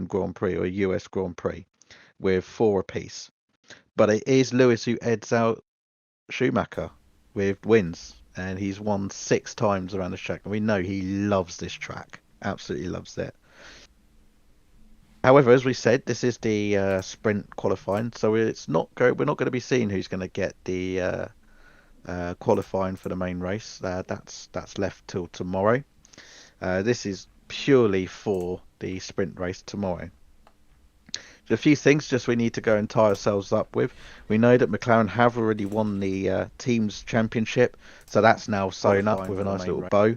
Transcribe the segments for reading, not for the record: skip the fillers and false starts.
Grand Prix or US Grand Prix with 4 apiece. But it is Lewis who heads out Schumacher with wins, and he's won 6 times around the track, and we know he loves this track, absolutely loves it. However, as we said, this is the sprint qualifying, so we're not going to be seeing who's going to get the qualifying for the main race. That's left till tomorrow. This is purely for the sprint race tomorrow. A few things just we need to go and tie ourselves up with. We know that McLaren have already won the teams championship, so that's now sewn up with a nice little bow.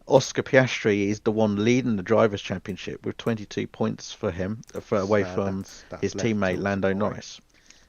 Oscar Piastri is the one leading the drivers' championship with 22 points for him, away from his teammate Lando Norris.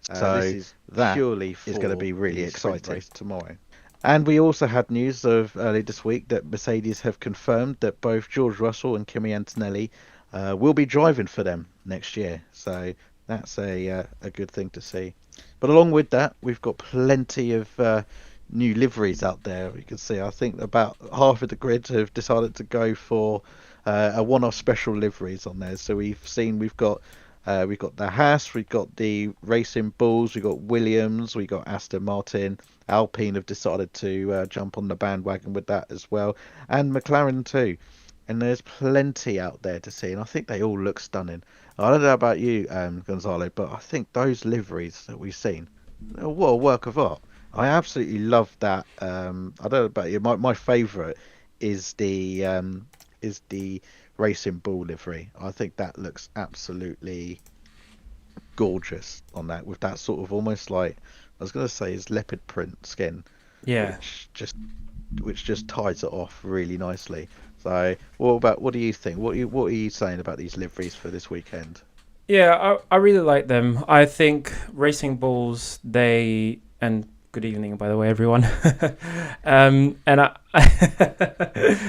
So that is going to be really exciting tomorrow. And we also had news of early this week that Mercedes have confirmed that both George Russell and Kimi Antonelli will be driving for them next year. So that's a good thing to see. But along with that, we've got plenty of new liveries out there. You can see, I think about half of the grid have decided to go for a one-off special liveries on there. So we've got the Haas, we've got the Racing Bulls, we've got Williams, we've got Aston Martin. Alpine have decided to jump on the bandwagon with that as well, and McLaren too. And there's plenty out there to see, and I think they all look stunning. I don't know about you, Gonzalo, but I think those liveries that we've seen, what a work of art. I absolutely love that. I don't know about you. My favourite is the Racing Bull livery. I think that looks absolutely gorgeous on that, with that sort of almost like, I was going to say, is leopard print skin. Yeah. Which just ties it off really nicely. So, what do you think? What are you saying about these liveries for this weekend? Yeah, I really like them. I think Racing Bulls, and good evening, by the way, everyone.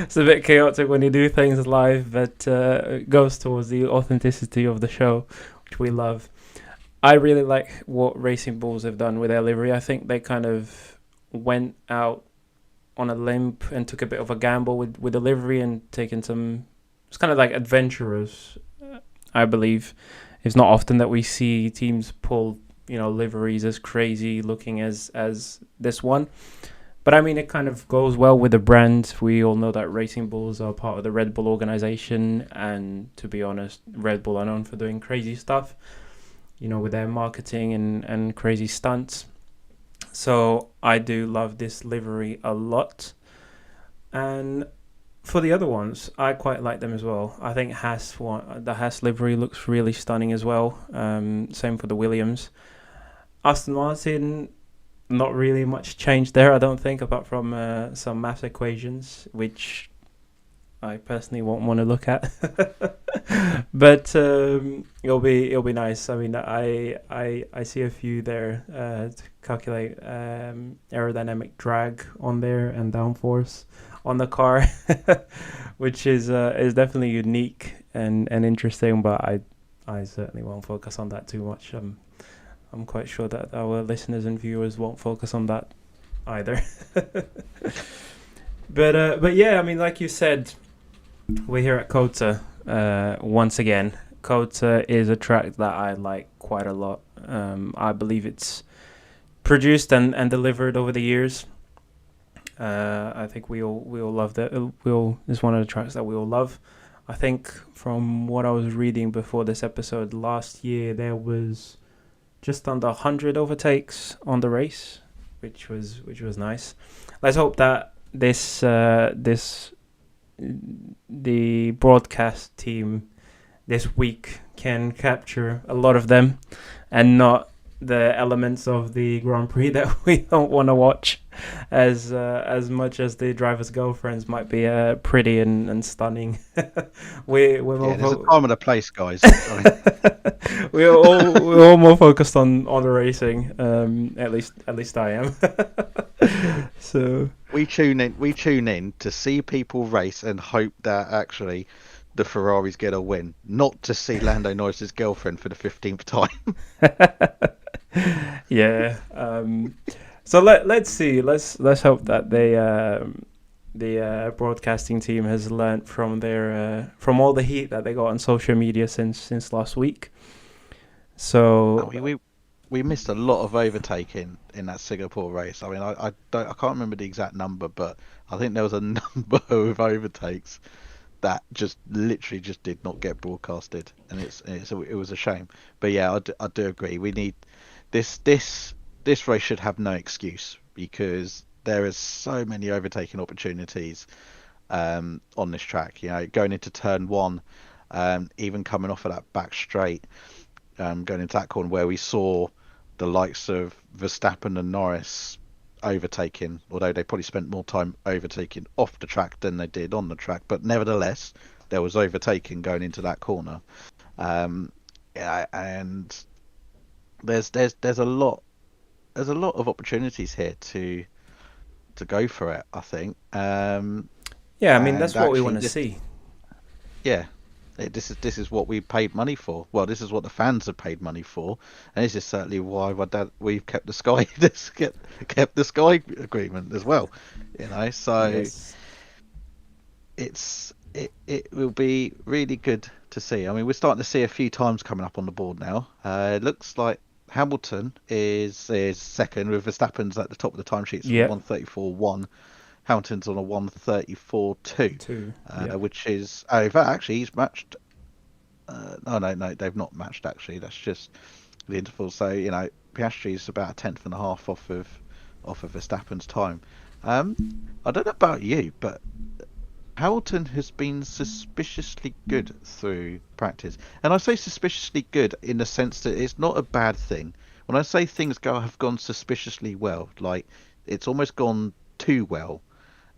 It's a bit chaotic when you do things live, but it goes towards the authenticity of the show, which we love. I really like what Racing Bulls have done with their livery. I think they kind of went out on a limb and took a bit of a gamble with the livery and taken some. It's kind of like adventurous, I believe. It's not often that we see teams pull, liveries as crazy looking as this one. But I mean, it kind of goes well with the brand. We all know that Racing Bulls are part of the Red Bull organization, and to be honest, Red Bull are known for doing crazy stuff, with their marketing and crazy stunts. So I do love this livery a lot. And for the other ones, I quite like them as well. I think the Haas livery looks really stunning as well. Same for the Williams. Aston Martin, not really much change there, I don't think, apart from some math equations, which I personally won't want to look at. But it'll be nice. I mean, I see a few there to calculate aerodynamic drag on there and downforce on the car, which is definitely unique and interesting. But I certainly won't focus on that too much. I'm quite sure that our listeners and viewers won't focus on that either. But yeah, I mean, like you said, we're here at COTA once again. COTA is a track that I like quite a lot. I believe it's produced and delivered over the years. I think we all love that. It's one of the tracks that we all love. I think from what I was reading before this episode, last year there was just under 100 overtakes on the race, which was nice. Let's hope that the broadcast team this week can capture a lot of them and not the elements of the Grand Prix that we don't want to watch as much as the drivers' girlfriends might be pretty and stunning. We're there's a time and a place, guys. we're all more focused on the racing. At least I am. So we tune in to see people race and hope that actually the Ferraris get a win, not to see Lando Norris's girlfriend for the 15th time. Yeah. So let's see. Let's hope that the broadcasting team has learnt from their from all the heat that they got on social media since last week. I So mean, we missed a lot of overtaking in that Singapore race. I mean, I can't remember the exact number, but I think there was a number of overtakes that just literally just did not get broadcasted, and it was a shame. But yeah, I do agree. We need this race should have no excuse because there is so many overtaking opportunities on this track. You know, going into turn one, even coming off of that back straight, going into that corner where we saw the likes of Verstappen and Norris overtaking, although they probably spent more time overtaking off the track than they did on the track. But nevertheless, there was overtaking going into that corner. Yeah, and there's a lot of opportunities here to go for it, I think. yeah, I mean And that's what we want actually, to see. yeah, this is what we paid money for. Well, this is what the fans have paid money for, and this is certainly why my dad we've kept the Sky this kept the Sky agreement as well. You know, so Yes. it will be really good to see. I mean, we're starting to see a few times coming up on the board now. It looks like Hamilton is second with Verstappen's at the top of the timesheets with a Yeah. 134.1. Hamilton's on a 134.2, Two. Yeah. which is in fact actually he's matched. No, they've not matched actually. That's just the interval. So you know, Piastri's about a tenth and a half off of Verstappen's time. Um, I don't know about you, but Hamilton has been suspiciously good through practice, and I say suspiciously good in the sense that it's not a bad thing. When I say things have gone suspiciously well, like it's almost gone too well,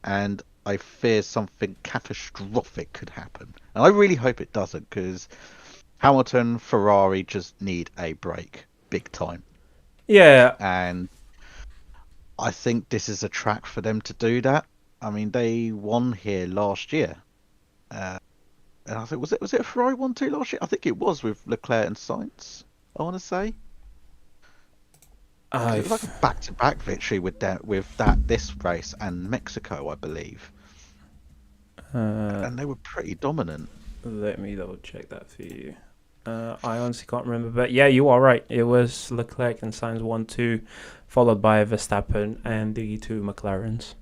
and I fear something catastrophic could happen. And I really hope it doesn't, because Hamilton, Ferrari just need a break, big time. Yeah. And I think this is a track for them to do that. I mean, they won here last year. Uh, and I think was it a Ferrari 1-2 last year? I think it was with Leclerc and Sainz. I want to say because it was like a I've. back-to-back victory with that this race and Mexico, I believe, Uh, and they were pretty dominant. Let me double check that for you. I honestly can't remember, but yeah, you are right. It was Leclerc and Sainz 1-2, followed by Verstappen and the two McLarens.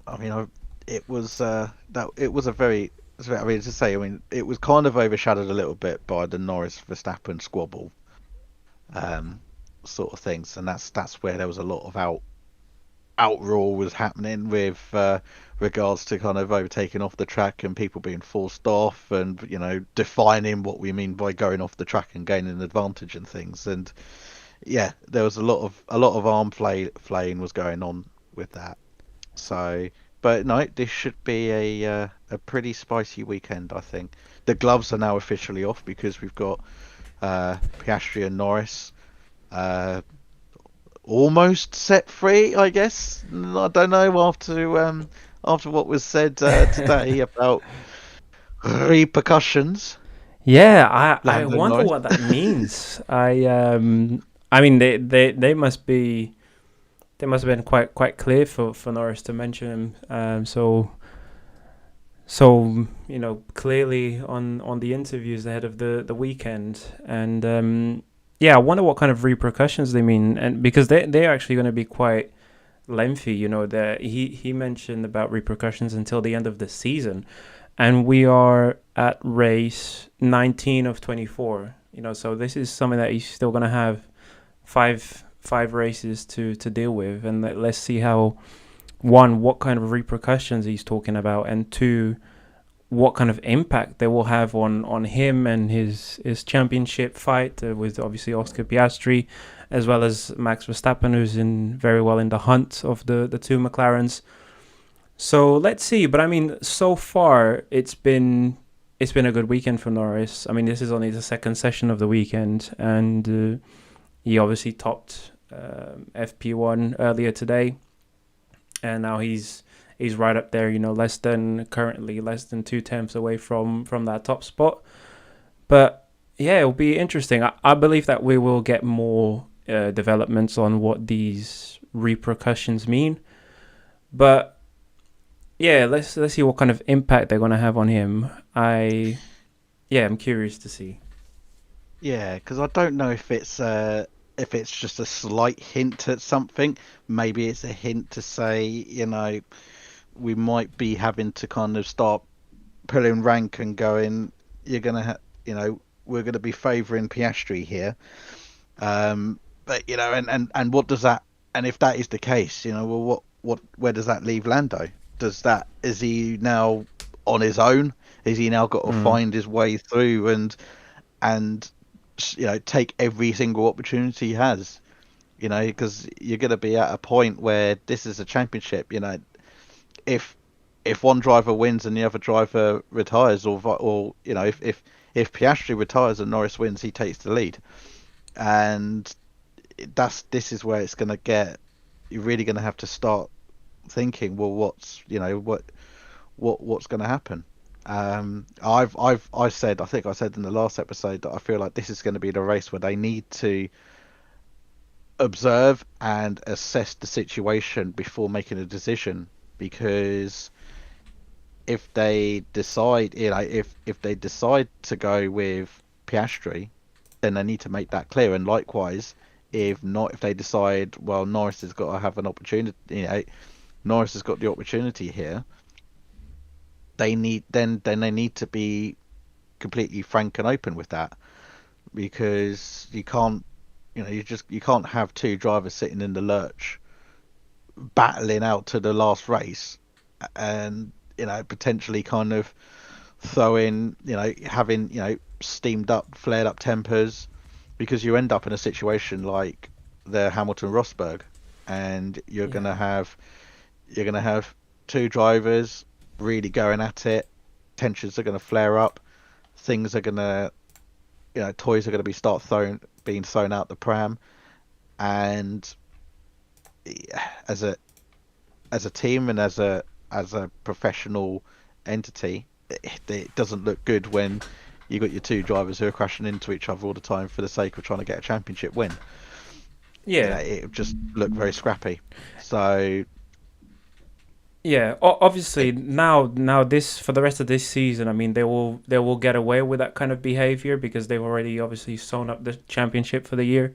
I mean, it was that it was a very. I mean, to say, I mean, it was kind of overshadowed a little bit by the Norris Verstappen squabble, um, sort of things, and that's where there was a lot of outroar was happening with regards to kind of overtaking off the track and people being forced off, and you know, defining what we mean by going off the track and gaining an advantage and things. And yeah, there was a lot of arm flaying was going on with that. So, but no, this should be a pretty spicy weekend, I think. The gloves are now officially off because we've got Piastri and Norris uh, almost set free, I guess. I don't know after what was said today about repercussions. Yeah, I Lando wonder Norris. what that means. I mean they must be they must have been quite clear for Norris to mention him. So you know clearly on the interviews ahead of the weekend, and yeah, I wonder what kind of repercussions they mean, and because they're actually going to be quite lengthy. You know, that he mentioned about repercussions until the end of the season, and we are at race 19 of 24. You know, so this is something that he's still going to have five races to deal with, and let's see how, one, what kind of repercussions he's talking about, and two, what kind of impact they will have on him and his championship fight with obviously Oscar Piastri, as well as Max Verstappen, who's in very well in the hunt of the two McLarens. So let's see. But I mean, so far it's been a good weekend for Norris. I mean, this is only the second session of the weekend, and he obviously topped FP1 earlier today, and now he's right up there. You know, currently less than 2 tenths away from that top spot. But yeah, it'll be interesting. I believe that we will get more developments on what these repercussions mean. But yeah, let's see what kind of impact they're gonna have on him. I'm curious to see. Yeah, because I don't know if it's just a slight hint at something. Maybe it's a hint to say, we might be having to kind of start pulling rank and going. You're gonna we're gonna be favouring Piastri here. But and what does that? And if that is the case, well, where does that leave Lando? Is he now on his own? Is he now got to Mm. find his way through and take every single opportunity he has? Because you're going to be at a point where this is a championship. If one driver wins and the other driver retires, or if Piastri retires and Norris wins, he takes the lead, and this is where it's going to get. You're really going to have to start thinking, well, what's going to happen. I think I said in the last episode that I feel like this is going to be the race where they need to observe and assess the situation before making a decision, because if they decide, if they decide to go with Piastri, then they need to make that clear. And likewise, if not, if they decide, well, Norris has got to have an opportunity, Norris has got the opportunity here. Then they need to be completely frank and open with that, because you can't, you can't have two drivers sitting in the lurch battling out to the last race, and potentially kind of throwing, having, steamed up, flared up tempers, because you end up in a situation like the Hamilton Rosberg, and Yeah, you're gonna have two drivers really going at it. Tensions are gonna flare up. Things are gonna, toys are gonna being thrown out the pram, and as a team and as a professional entity, it doesn't look good when you got your two drivers who are crashing into each other all the time for the sake of trying to get a championship win. yeah, It just looked very scrappy. So yeah. Obviously, now this for the rest of this season, I mean, they will get away with that kind of behavior because they've already obviously sewn up the championship for the year.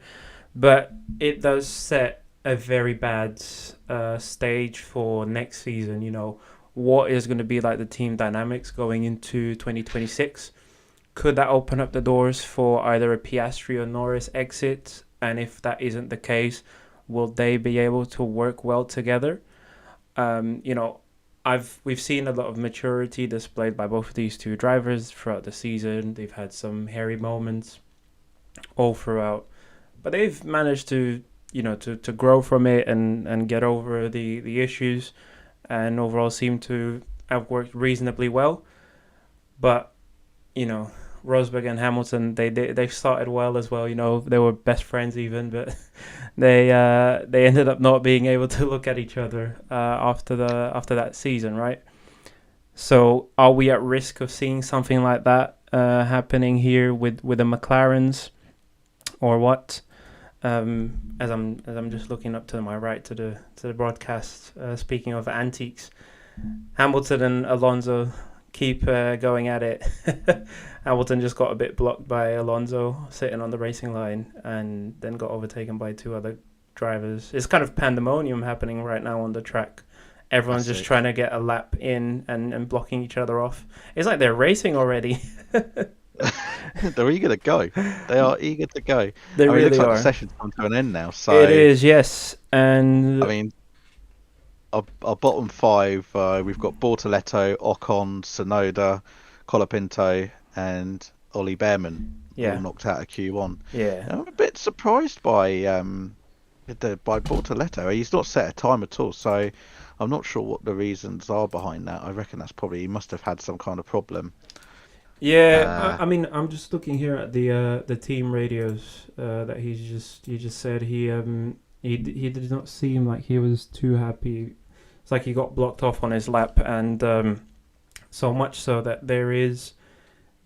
But it does set a very bad stage for next season. What is going to be like the team dynamics going into 2026? Could that open up the doors for either a Piastri or Norris exit? And if that isn't the case, will they be able to work well together? Um, you know, we've seen a lot of maturity displayed by both of these two drivers throughout the season. They've had some hairy moments all throughout, but they've managed to to grow from it and get over the issues, and overall seem to have worked reasonably well. But you know, Rosberg and Hamilton, they started well as well. They were best friends even, but they ended up not being able to look at each other after that season, right? So are we at risk of seeing something like that happening here with the McLarens, or what? As I'm just looking up to my right to the broadcast. Speaking of antiques, Hamilton and Alonso keep going at it. Hamilton just got a bit blocked by Alonso sitting on the racing line, and then got overtaken by two other drivers. It's kind of pandemonium happening right now on the track. Everyone's just classic. trying to get a lap in and blocking each other off. It's like they're racing already. They're eager to go. They are eager to go. They I mean, it looks really like the are. session's come to an end now. It So, is, yes. I And mean, our bottom five, we've got Bortoletto, Ocon, Sonoda, Colapinto, and Ollie Behrman, all yeah, knocked out of Q1. yeah. I'm a bit surprised by Bortoletto. He's not set a time at all, so I'm not sure what the reasons are behind that. I reckon that's probably he must have had some kind of problem. Yeah, Uh, I mean, I'm just looking here at the team radios that he just said he did not seem like he was too happy. It's like he got blocked off on his lap, and so much so that there is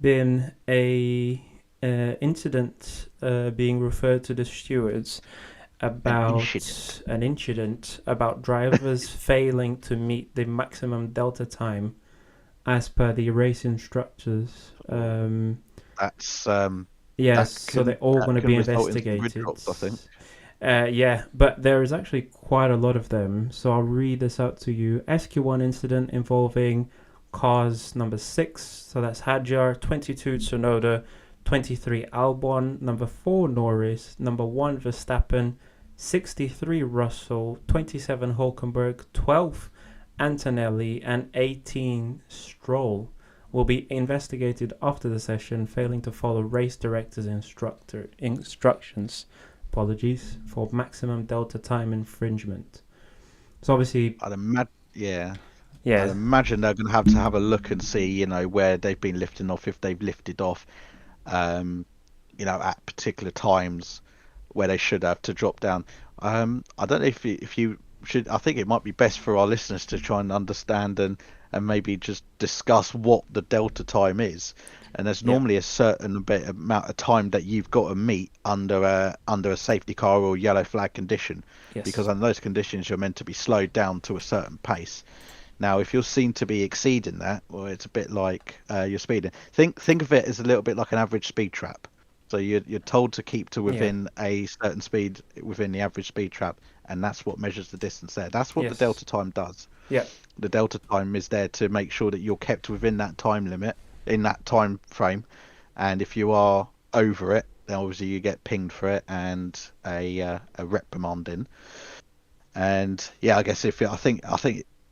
been a incident being referred to the stewards, An incident. about an incident about drivers failing to meet the maximum delta time as per the race instructors. That's Yes, so they're all that going to can be result in some grid investigated. drops, I think. Yeah, but there is actually quite a lot of them. So I'll read this out to you. SQ1 incident involving cars number 6. So that's Hadjar, 22 Tsunoda, 23 Albon, number 4 Norris, number 1 Verstappen, 63 Russell, 27 Hulkenberg, 12 Antonelli, and 18 Stroll will be investigated after the session, failing to follow race director's instructions. Apologies for maximum delta time infringement. So obviously, Yeah, I'd yeah, imagine they're going to have a look and see, where they've been lifting off, if they've lifted off, um, at particular times where they should have to drop down. I don't know if you should. I think it might be best for our listeners to try and understand and maybe just discuss what the delta time is. And there's yeah, normally a certain amount of time that you've got to meet under a safety car or yellow flag condition, because yes, under those conditions you're meant to be slowed down to a certain pace. Now, if you're seen to be exceeding that, well, it's a bit like you're speeding. Think of it as a little bit like an average speed trap. So you're told to keep to yeah, within a certain speed within the average speed trap, and that's what measures the distance there. That's what the yes, delta time does. yeah, The delta time is there to make sure that you're kept within that time limit in that time frame, and if you are over it, then obviously you get pinged for it and a reprimand in. And yeah, I guess I think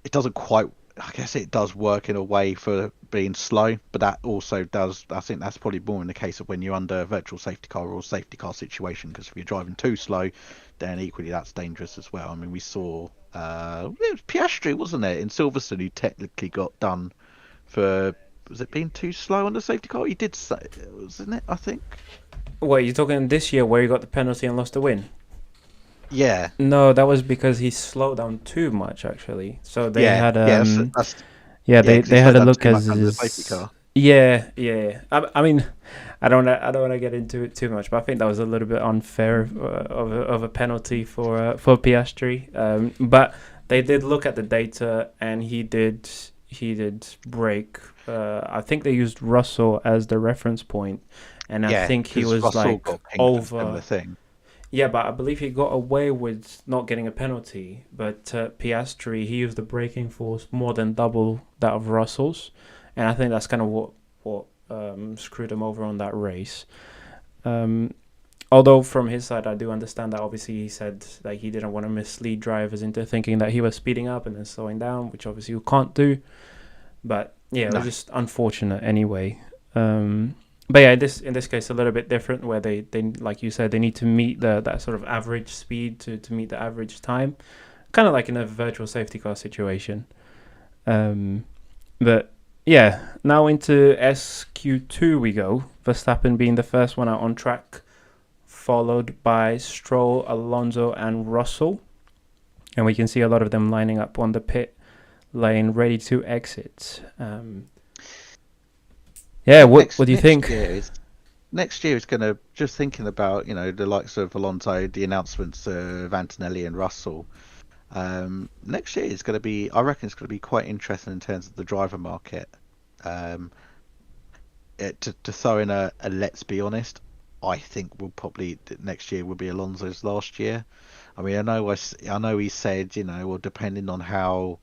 it doesn't quite. I guess it does work in a way for being slow, but that also does. I think that's probably more in the case of when you're under a virtual safety car or safety car situation, because if you're driving too slow, then equally that's dangerous as well. I mean, we saw it was Piastri, wasn't it, in Silverstone, who technically got done for, was it being too slow on the safety car? He did say, wasn't it? I think. Wait, you're talking this year where he got the penalty and lost the win? Yeah, No, that was because he slowed down too much actually. So they yeah, had yeah. That's yeah, yeah, they because he they had slowed a down look too much under the safety as car. yeah, yeah. I mean, I don't wanna get into it too much, but I think that was a little bit unfair of a penalty for Piastri. But they did look at the data, and he did break. I think they used Russell as the reference point, and I Yeah, think he because was Russell like got pinged for a similar over. thing. Yeah, but I believe he got away with not getting a penalty. But Piastri, he used the braking force more than double that of Russell's, and I think that's kind of what screwed him over on that race. Um, Although from his side, I do understand that. Obviously, he said that he didn't want to mislead drivers into thinking that he was speeding up and then slowing down, which obviously you can't do. But yeah, it was No, just unfortunate anyway. But yeah, in this case, a little bit different, where they like you said, they need to meet that sort of average speed to meet the average time, kind of like in a virtual safety car situation. Um, but yeah, now into SQ2 we go. Verstappen being the first one out on track, followed by Stroll, Alonso, and Russell. And we can see a lot of them lining up on the pit lane, ready to exit. Yeah, what do you think? next year is going to, just thinking about, the likes of Alonso, the announcements of Antonelli and Russell. Next year is going to be, I reckon it's going to be quite interesting in terms of the driver market. Um, to throw in a let's be honest, I think we'll probably next year will be Alonso's last year. I mean, I know he said, well, depending on how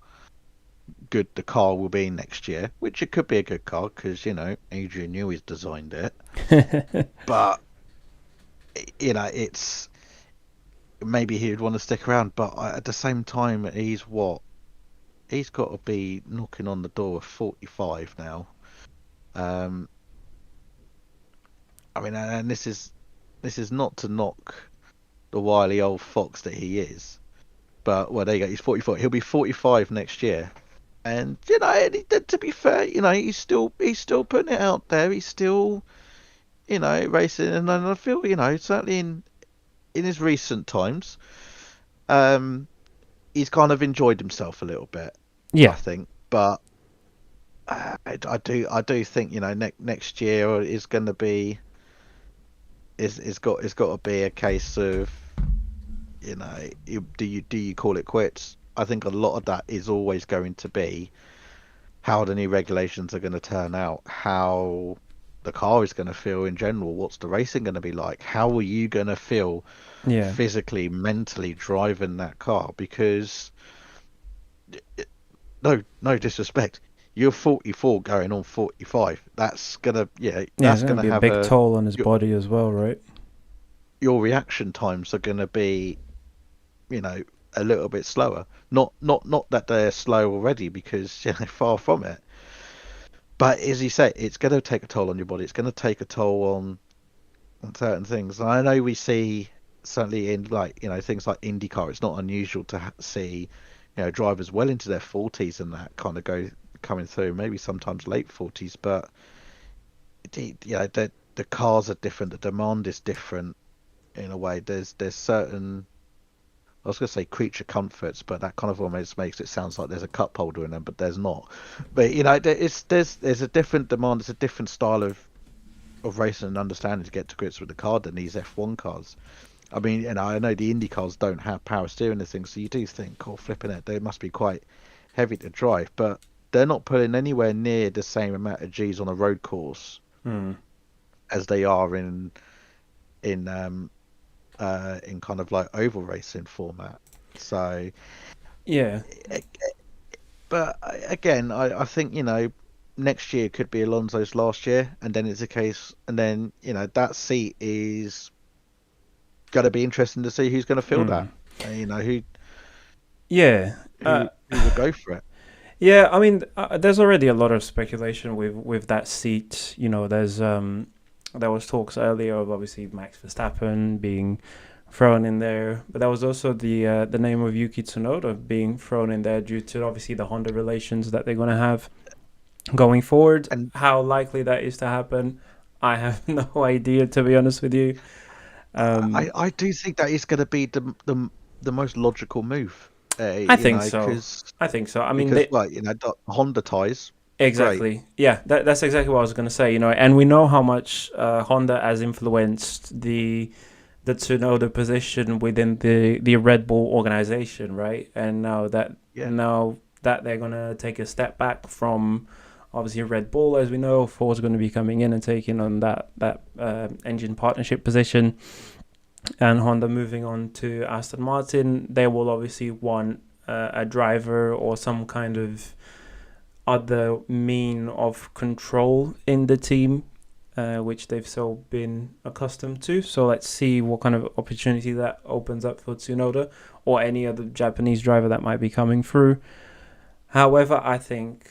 good the car will be next year, which it could be a good car because Adrian Newey's designed it, but it's maybe he would want to stick around, but at the same time, he's got to be knocking on the door of 45 now. Um, I mean, and this is not to knock the wily old fox that he is, but well, there you go. He's 44. He'll be 45 next year. And to be fair, he's still putting it out there. He's still racing, and I feel certainly in his recent times, um, he's kind of enjoyed himself a little bit, I Yeah, think. But I do think next year is going to be is got to be a case of do you call it quits? I think a lot of that is always going to be how the new regulations are going to turn out, how the car is going to feel in general, what's the racing going to be like, how are you going to feel Yeah. physically, mentally driving that car? Because no disrespect, you're 44 going on 45. That's gonna, yeah, Yeah, it's that's gonna gonna be a have big a toll on his your body as well, right? your reaction times are gonna be, you know, a little bit slower. Not that they're slow already, because far from it. But as you say, it's going to take a toll on your body. It's going to take a toll on certain things. And I know we see, certainly in, like, things like IndyCar, it's not unusual to see, drivers well into their 40s and that kind of coming through, maybe sometimes late 40s. But the cars are different. The demand is different in a way. There's certain, I was going to say creature comforts, but that kind of almost makes it sounds like there's a cup holder in them, but there's not. But there's a different demand. It's a different style of racing and understanding to get to grips with the car than these F1 cars. I mean, I know the Indy cars don't have power steering and things, so you do think, oh, flipping it, they must be quite heavy to drive, but they're not putting anywhere near the same amount of G's on a road course Hmm. as they are in in kind of like oval racing format. So, Yeah. but again, I think, next year could be Alonso's last year, and then it's a case, and then, that seat is going to be interesting to see who's going to fill Hmm. that. Who Yeah. who who would go for it. Yeah. I mean, there's already a lot of speculation with that seat. There was talks earlier of obviously Max Verstappen being thrown in there, but there was also the name of Yuki Tsunoda being thrown in there due to obviously the Honda relations that they're going to have going forward. And How likely that is to happen, I have no idea, to be honest with you. I Um, I do think that is going to be the most logical move. I think so. I think so. I mean, Because well, the Honda ties, great. exactly. Yeah, that's exactly what I was going to say. And we know how much Honda has influenced the Tsunoda position within the Red Bull organization, right? And Yeah, now that they're gonna take a step back from obviously Red Bull, as we know, Ford's going to be coming in and taking on that engine partnership position, and Honda moving on to Aston Martin. They will obviously want a driver or some kind of other mean of control in the team, which they've so been accustomed to. So let's see what kind of opportunity that opens up for Tsunoda or any other Japanese driver that might be coming through. However, I think,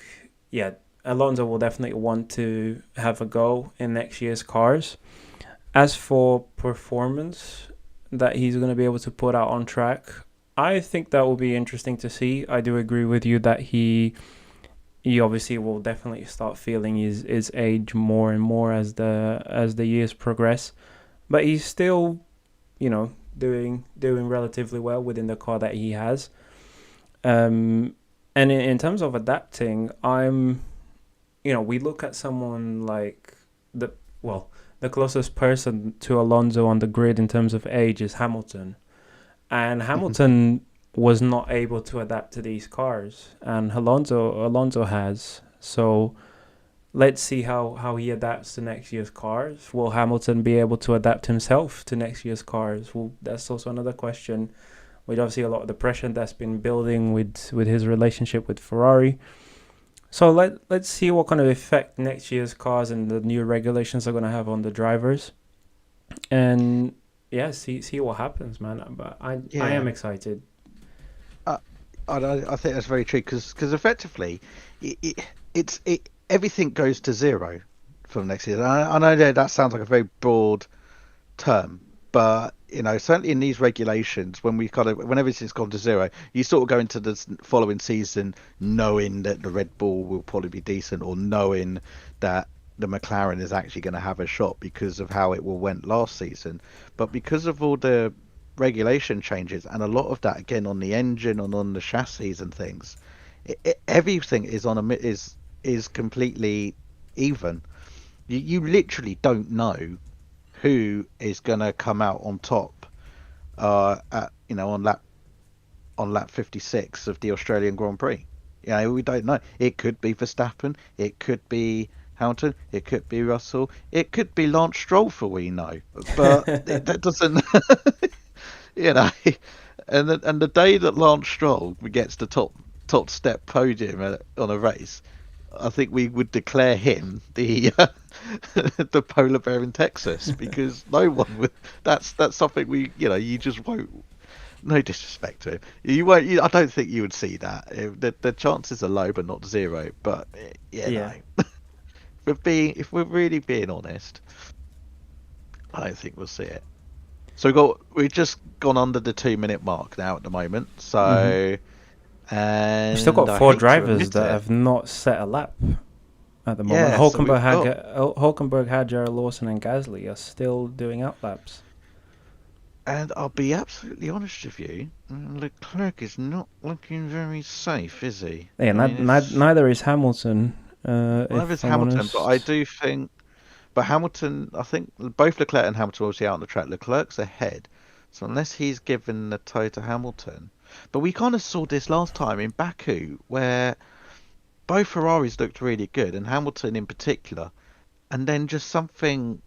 yeah, Alonso will definitely want to have a go in next year's cars. As for performance that he's going to be able to put out on track, I think that will be interesting to see. I do agree with you that he obviously will definitely start feeling his age more and more as the years progress. But he's still, doing relatively well within the car that he has. And in terms of adapting, we look at someone like the well, the closest person to Alonso on the grid in terms of age is Hamilton, and Hamilton was not able to adapt to these cars, and Alonso has. So let's see how he adapts to next year's cars. Will Hamilton be able to adapt himself to next year's cars? Well, that's also another question. With obviously a lot of the pressure that's been building with his relationship with Ferrari. So let's see what kind of effect next year's cars and the new regulations are going to have on the drivers, and yeah, see what happens, man. But I yeah. am excited. Uh, I think that's very true, because effectively, everything goes to zero from next year. I know that sounds like a very broad term, but certainly in these regulations, when everything's gone to zero, you sort of go into the following season knowing that the Red Bull will probably be decent, or knowing that the McLaren is actually going to have a shot because of how it went last season. But because of all the regulation changes, and a lot of that again on the engine and on the chassis and things, everything is is completely even. You literally don't know who is going to come out on top on lap 56 of the Australian Grand Prix. We don't know. It could be Verstappen, it could be Hamilton, it could be Russell, it could be Lance Stroll for we know. But that doesn't, you know. And the day that Lance Stroll gets the top step podium on a race, I think we would declare him the the polar bear in Texas because no one would. That's something you just won't. No disrespect to him, you won't. I don't think you would see that. The chances are low, but not zero. But Yeah. if we're really being honest, I don't think we'll see it. So we've just gone under the 2 minute mark now at the moment. Hmm. So We've still and got I four hate to drivers admit that it, have not set a lap at the moment. yeah. So we've got. Hulkenberg, Hadjar, Lawson, and Gasly are still doing out laps. And I'll be absolutely honest with you, Leclerc is not looking very safe, is he? Yeah, I mean, it's neither is Hamilton. neither is If I'm Hamilton, but I honest. do think, but Hamilton, I think both Leclerc and Hamilton are obviously out on the track. Leclerc's ahead, so unless he's given the toe to Hamilton, but we kind of saw this last time in Baku where both Ferraris looked really good, and Hamilton in particular, and then just something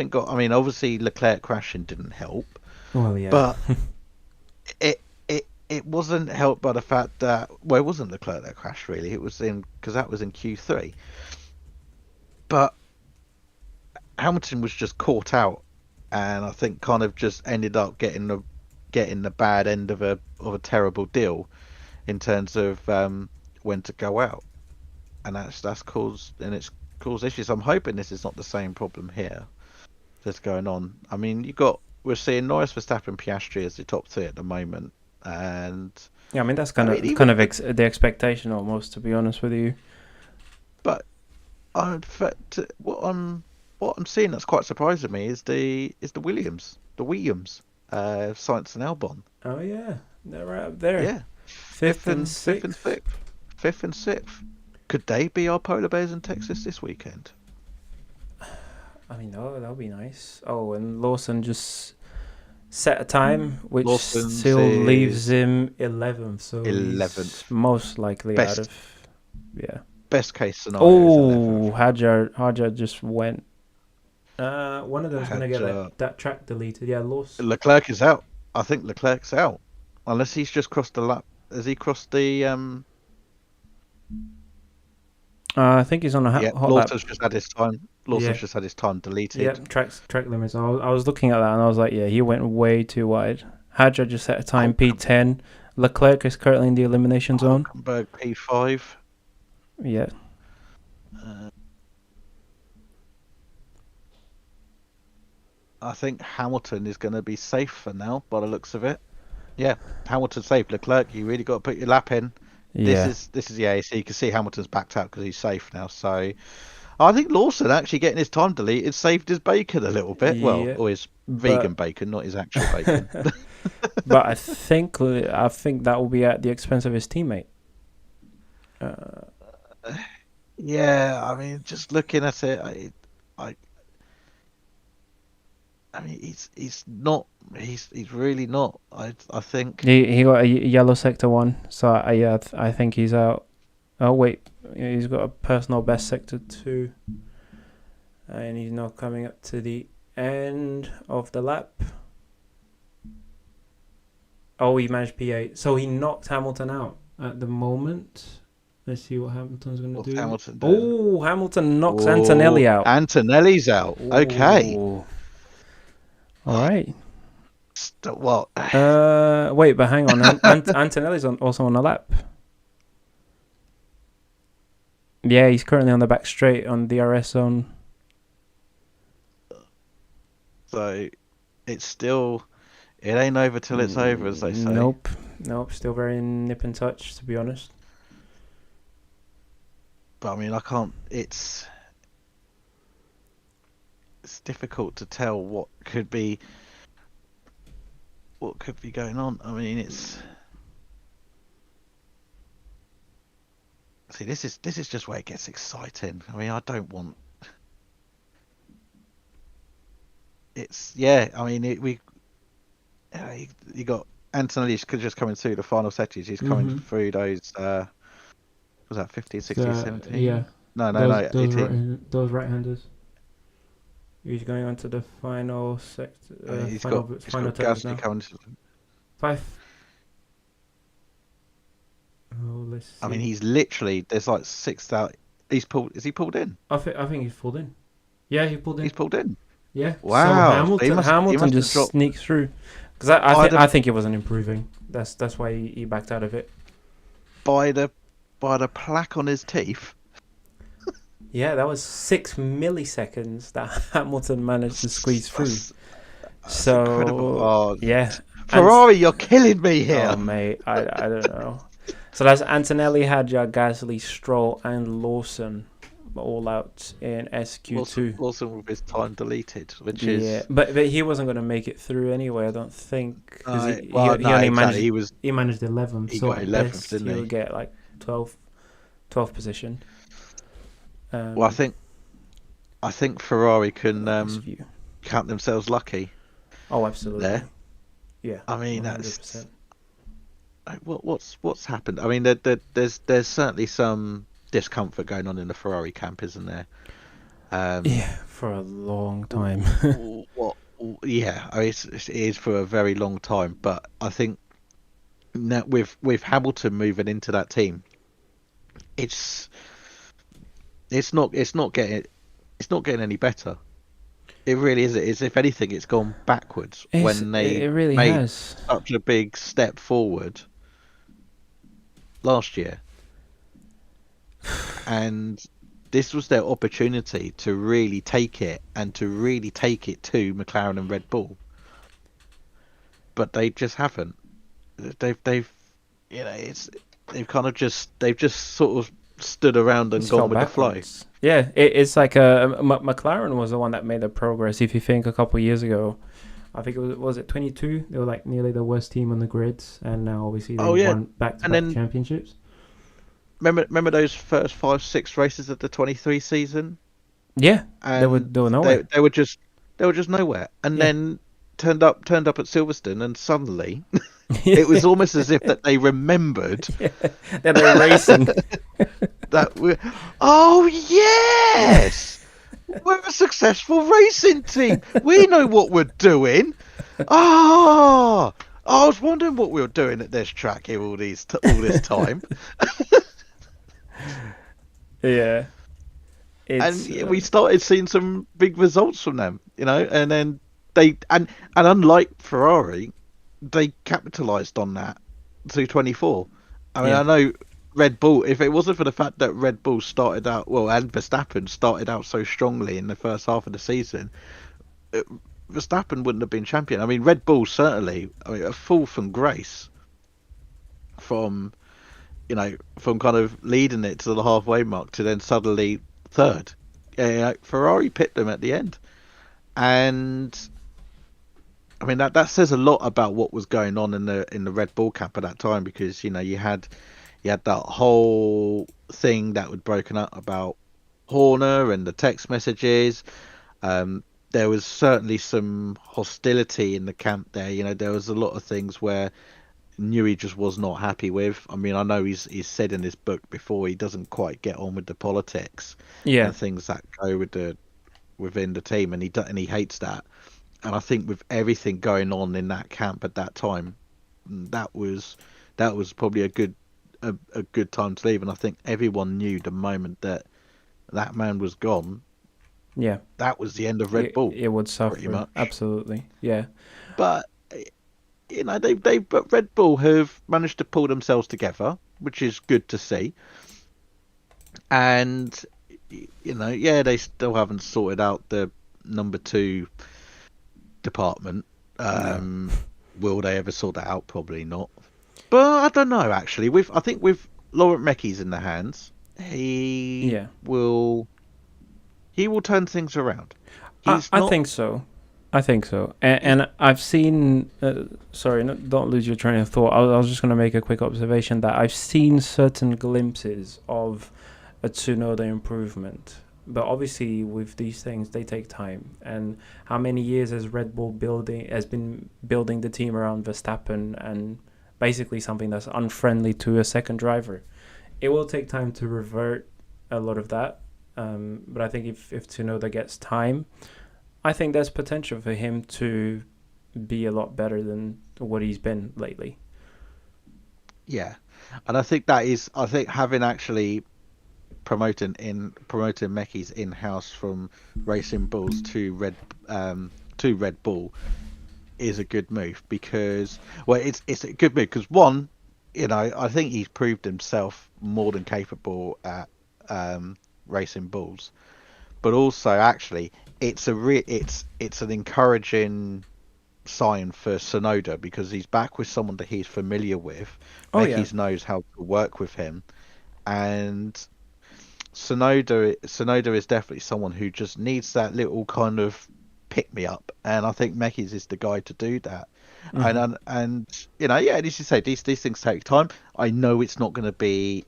got. I mean, obviously Leclerc crashing didn't help, Well, yeah. but it wasn't helped by the fact that it wasn't Leclerc that crashed really. It was in because that was in Q3, but Hamilton was just caught out, and I think kind of just ended up getting the bad end of a terrible deal in terms of when to go out, and it's caused issues. I'm hoping this is not the same problem here that's going on. I mean, we're seeing Norris, Verstappen, Piastri as the top three at the moment, and Yeah, I mean that's I mean kind even of the expectation almost, to be honest with you. but in fact, what I'm seeing that's quite surprising me is the Williams, Sainz and Albon. Oh yeah, they're right up there, Yeah, fifth and fifth and sixth. sixth, fifth and sixth. Could they be our polar bears in Texas this weekend? I mean, oh, that'll be nice. Oh, and Lawson just set a time, which Lawson's still leaves is him 11th, so he's 11th. most likely out Best of. Yeah. best case scenario is 11th. Oh, Hadjar just went. One of them's gonna Had get that track deleted. Yeah, Lawson. Leclerc is out. I think Leclerc's out unless he's just crossed the lap. Has he crossed the I think he's on a Yeah, hot lap. Lawson's Yeah. just had his time Yeah, deleted. track limits. I was looking at that and I was like, yeah, he went way too wide. Hadjar just set a time Hulk, P10. Leclerc is currently in the elimination zone. Hulkenberg P5. Yeah. Uh, I think Hamilton is going to be safe for now, by the looks of it. Yeah, Hamilton's safe. Leclerc, you really got to put your lap in. This Yeah. is this is yeah. So you can see Hamilton's backed out because he's safe now. So I think Lawson actually getting his time deleted saved his bacon a little bit. Well, Yeah. or his vegan But bacon, not his actual bacon. but I think that will be at the expense of his teammate. Uh, Yeah, I mean, just looking at it, I, I mean, he's not. He's really not. I think. he got a yellow sector one, so yeah, I think he's out. Oh wait, he's got a personal best sector two, and he's now coming up to the end of the lap. Oh, he managed P8, so he knocked Hamilton out at the moment. Let's see what Hamilton's gonna What's do. Hamilton doing? Oh, Hamilton knocks Oh, Antonelli out. Antonelli's out. Okay. Oh, all right. What? Wait, but hang on. Antonelli's also on the lap. Yeah, he's currently on the back straight on DRS zone. So it's still. It ain't over till it's over, as they say. Nope. Nope. Still very nip and touch, to be honest. But I mean, I can't. It's difficult to tell what could be going on. I mean, see, this is just where it gets exciting. I mean, I don't want. It's yeah. I mean, you got Antonelli just coming through the final settings. He's coming Mm-hmm. through those. Was that 15, 16, So yeah, 17? No, those 18. those right-handers. He's going on to the final He's got final turns Gasly now. coming. Five. Oh, let's I mean, see. he's literally there's like 6,000. He's pulled. Is he pulled in? I think he's pulled in. Yeah, he pulled He's in. pulled in. Yeah. So Wow. So he Hamilton must have just dropped. sneaked through because By the I think he wasn't improving. That's why he backed out of it. by the by the plaque on his teeth. Yeah, that was 6 milliseconds that Hamilton managed to squeeze through. That's incredible. So Oh, yeah, and Ferrari, you're killing me oh here. mate, I don't know. So that's Antonelli, Hadjar, Gasly, Stroll, and Lawson all out in SQ2. Wilson with his time deleted, which Yeah, is but he wasn't gonna make it through anyway. I don't think because he no, only exactly. managed 11th. He So got at 11th, best didn't he'll he? get like 12th position. Well, I think Ferrari can Nice view. count themselves lucky Oh, absolutely. there. Yeah, I mean, 100%. what's happened. I mean, there's certainly some discomfort going on in the Ferrari camp, isn't there? Yeah, for a long time. What? Yeah, I mean, it is for a very long time. But I think now with Hamilton moving into that team, it's it's not getting any better. It really isn't. It's if anything, it's gone backwards when It they really made has. such a big step forward last year, and this was their opportunity to really take it and to really take it to McLaren and Red Bull, but they just haven't. They've it's they've just sort of stood around and It's fell gone with the flow. backwards. Yeah, it's like McLaren was the one that made the progress. If you think a couple of years ago, I think was it 22? They were like nearly the worst team on the grids, and now obviously they Oh yeah, won and back-to-back then championships. remember those first 5, 6 races of the 23 season, Yeah, and they were they nowhere. they were just they were just nowhere, and Yeah, then turned up at Silverstone, and suddenly it was almost as if that they remembered yeah, that they're racing. that oh yes, we're a successful racing team. We know what we're doing. Ah, I was wondering what we were doing at this track here all this time, Yeah, and it's we started seeing some big results from them, and then and unlike Ferrari, they capitalised on that to 24. I mean, yeah, I know Red Bull, if it wasn't for the fact that Red Bull started out, well, and Verstappen started out so strongly in the first half of the season, uh, Verstappen wouldn't have been champion. I mean, Red Bull certainly, I mean, a fall from grace from, from kind of leading it to the halfway mark to then suddenly third. Ferrari pipped them at the end. And I mean that says a lot about what was going on in the Red Bull camp at that time, because you had that whole thing that was broken up about Horner and the text messages. There was certainly some hostility in the camp there. There was a lot of things where Newey just was not happy with. I mean, I know he's said in his book before he doesn't quite get on with the politics yeah, and things that go within the team, and he hates that. And I think with everything going on in that camp at that time, that was probably a good time to leave. And I think everyone knew the moment that man was gone, yeah. that was the end of Red Bull, It would pretty suffer much. absolutely. Yeah, But but Red Bull have managed to pull themselves together, which is good to see. And yeah, they still haven't sorted out the number two department. no, Will they ever sort that out? Probably not. But I don't know. Actually, I think with Laurent Mekies in the hands, he yeah. will turn things around. He's I not. think so. I think so. And I've seen. Sorry, don't lose your train of thought. I was just going to make a quick observation that I've seen certain glimpses of a Tsunoda improvement, But obviously, with these things, they take time. And how many years has Red Bull been building the team around Verstappen, and basically something that's unfriendly to a second driver? It will take time to revert a lot of that. But I think if Tsunoda gets time, I think there's potential for him to be a lot better than what he's been lately. Yeah, and I think I think having actually promoting Meki's in house from Racing Bulls to Red Bull is a good move because it's a good move because one, I think he's proved himself more than capable at Racing Bulls, but also actually it's an encouraging sign for Sonoda because he's back with someone that he's familiar with. Oh yeah. Meki's knows how to work with him, and Sonoda is definitely someone who just needs that little kind of pick me up, and I think Meki's is the guy to do that. Hmm. And yeah, as you say, these things take time. I know it's not going to be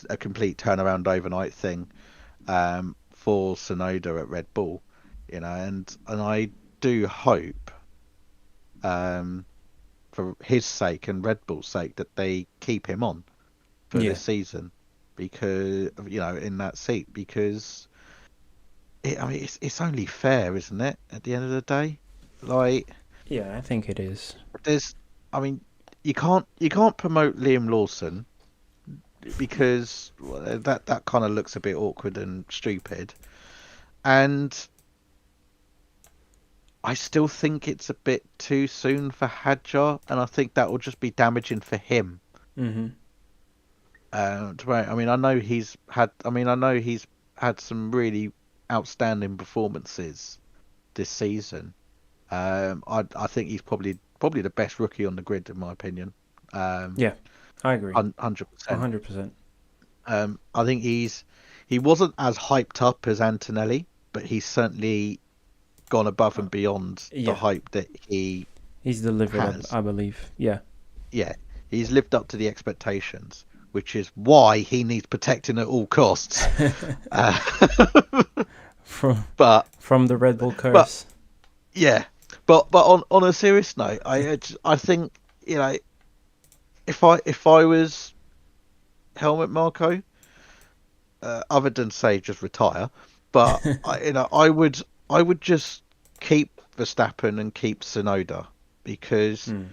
a complete turnaround overnight thing for Sonoda at Red Bull, and I do hope um, for his sake and Red Bull's sake that they keep him on for Yeah. this season because in that seat because I mean it's only fair, isn't it? At the end of the day, like Yeah, I think it is. there's I mean you can't promote Liam Lawson because that kind of looks a bit awkward and stupid, and I still think it's a bit too soon for Hadjar, and I think that will just be damaging for him. Hmm. I mean, I know he's had some really outstanding performances this season. I think he's probably the best rookie on the grid in my opinion. Um, Yeah, I agree. 100%. 100%. I think he wasn't as hyped up as Antonelli, but he's certainly gone above Uh, and beyond the yeah, hype that he he's delivered, has. I believe. Yeah. Yeah, he's lived up to the expectations, which is why he needs protecting at all costs. Uh, from but from the Red Bull but curse. yeah, but on a serious note, I think if I was Helmut Marko, other than say just retire, but I would just keep Verstappen and keep Tsunoda because Mm.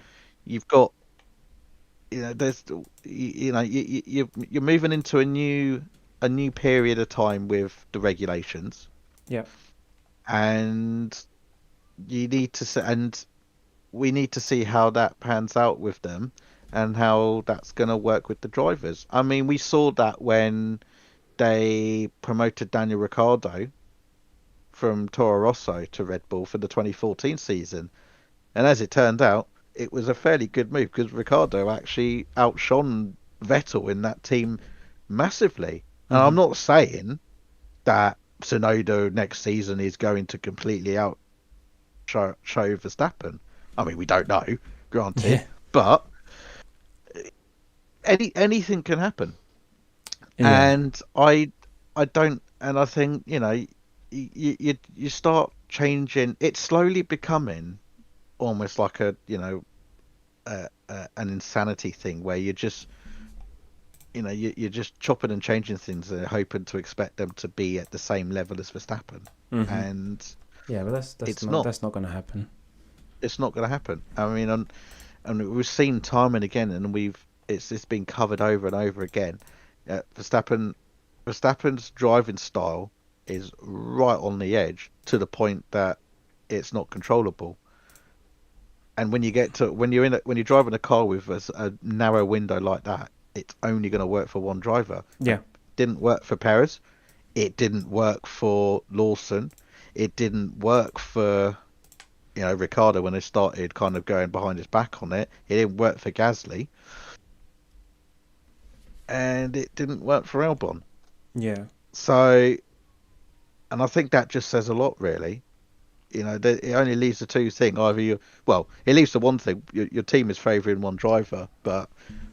you've got there's you're moving into a new period of time with the regulations, Yeah. and and we need to see how that pans out with them and how that's going to work with the drivers. I mean, we saw that when they promoted Daniel Ricciardo from Toro Rosso to Red Bull for the 2014 season, and as it turned out, it was a fairly good move because Ricciardo actually outshone Vettel in that team massively. And I'm Hmm. not saying that Tsunoda next season is going to completely show Verstappen. I mean, we don't know, granted, Yeah. but anything can happen. Yeah. And I don't, and I think you start changing. It's slowly becoming almost like an insanity thing where you're just chopping and changing things and hoping to expect them to be at the same level as Verstappen, Hmm. and Yeah, but that's it's not not. that's not gonna happen. It's not going to happen. I mean, and we've seen time and again, and it's been covered over and over again. Verstappen's driving style is right on the edge to the point that it's not controllable. And when you're driving a car with a narrow window like that, it's only going to work for one driver. Yeah. Didn't work for Perez. It didn't work for Lawson. It didn't work for Ricardo when they started kind of going behind his back on it. It didn't work for Gasly, and it didn't work for Albon. Yeah. So, and I think that just says a lot, really. It only leaves the two thing. It leaves the one thing. Your team is favouring one driver, but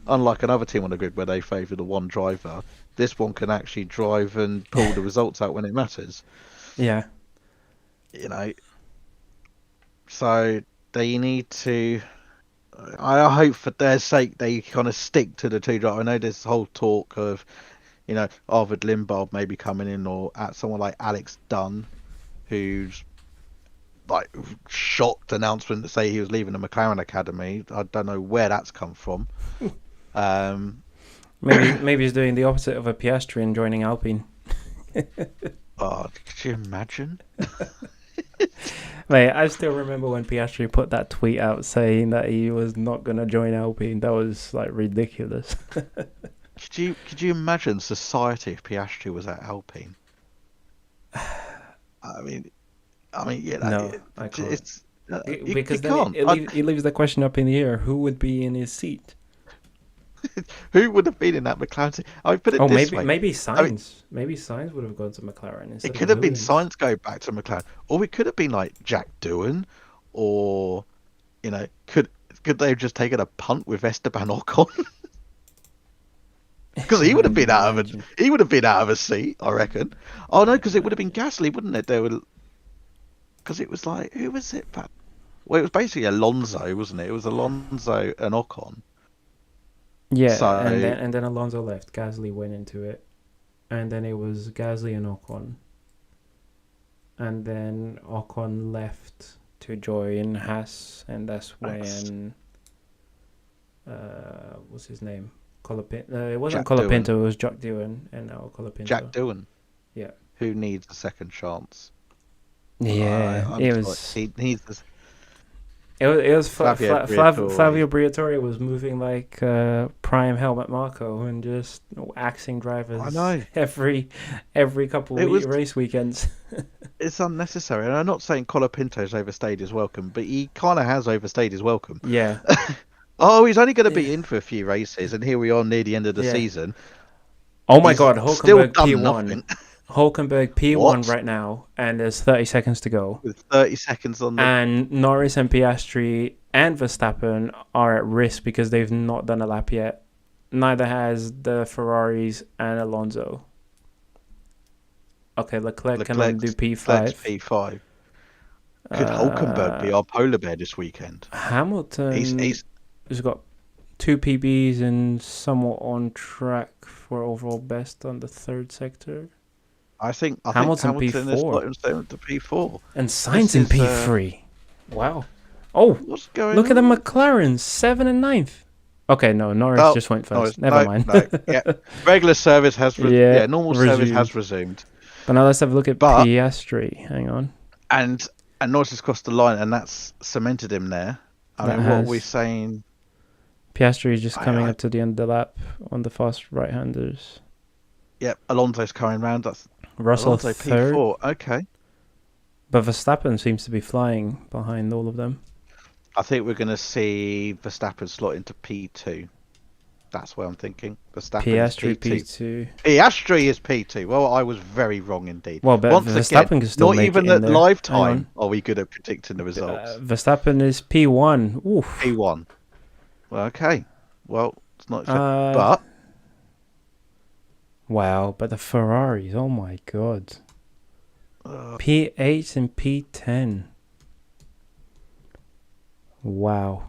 unlike another team on the grid where they favour the one driver, this one can actually drive and pull the results out when it matters. Yeah. You know, so they need to. I hope for their sake they kind of stick to the two drivers. I know there's whole talk of, Arvid Limbard maybe coming in, or at someone like Alex Dunn, who's like shocked announcement to say he was leaving the McLaren Academy. I don't know where that's come from. Maybe he's doing the opposite of a Piastri and joining Alpine. Oh, could you imagine? Mate, I still remember when Piastri put that tweet out saying that he was not going to join Alpine. That was like ridiculous. Could you imagine society if Piastri was at Alpine? I mean, No, I can't. It's Because you then can't. it leaves the question up in the air: who would be in his seat? Who would have been in that McLaren team? I put it Oh, this way. maybe I mean, Sainz. Maybe Sainz would have gone to McLaren instead it of could have been Williams. Sainz go back to McLaren, or it could have been like Jack Doohan, or could they have just taken a punt with Esteban Ocon? Because he would have been out of a seat, I reckon. Oh no, because it would have been Gasly, wouldn't it? Because it was like, who was it? Well, it was basically Alonso, wasn't it? It was Alonso and Ocon. Yeah, So and then Alonso left. Gasly went into it, and then it was Gasly and Ocon, and then Ocon left to join Haas, and that's when what's his name? Colapinto. It wasn't Jack Colapinto. Doohan. It was Jack Doohan, and now Colapinto. Jack Doohan, Yeah. who needs a second chance? Yeah, I'm it sorry, was. he needs this. It was Flavio Flavio Briatore was moving like prime helmet Marco and just axing drivers. I know. every couple race weekends. It's unnecessary, and I'm not saying Colapinto's overstayed his welcome, but he kind of has overstayed his welcome. Yeah. Oh, he's only going to be in for a few races, and here we are near the end of the season. Oh my God, still Hulkenberg done P1. nothing. Hulkenberg P1 What? right now, and there's 30 seconds to go. With 30 seconds on the... And Norris and Piastri and Verstappen are at risk because they've not done a lap yet. Neither has the Ferraris and Alonso. Okay, Leclerc can only do P5. Leclerc's P5. Could Hulkenberg be our polar bear this weekend? Hamilton He's has got 2 PBs and somewhat on track for overall best on the third sector. I think Hamilton Hamilton P4. is slotting himself to P4. And Sainz in P3. Wow. Oh, what's going look on? at the McLarens, 7th and 9th. Okay, no, Norris just went first. Never mind. No, yeah. Regular service has normal service has resumed. But now let's have a look at Piastri. Hang on. And Norris has crossed the line, and that's cemented him there. I mean, what are we saying? Piastri is just coming up to the end of the lap on the fast right-handers. Yep, Alonso's coming round. That's Russell Alonso third. P4. Okay. But Verstappen seems to be flying behind all of them. I think we're going to see Verstappen slot into P2. That's what I'm thinking. Piastri P2. Piastri is P2. Well, I was very wrong indeed. Well, but Verstappen can still not make even it in at there. live time are we good at predicting the results. Verstappen is P1. Oof. P1. Well, okay. Well, it's not. But wow, but the Ferraris. Oh my God. P8 and P10. Wow.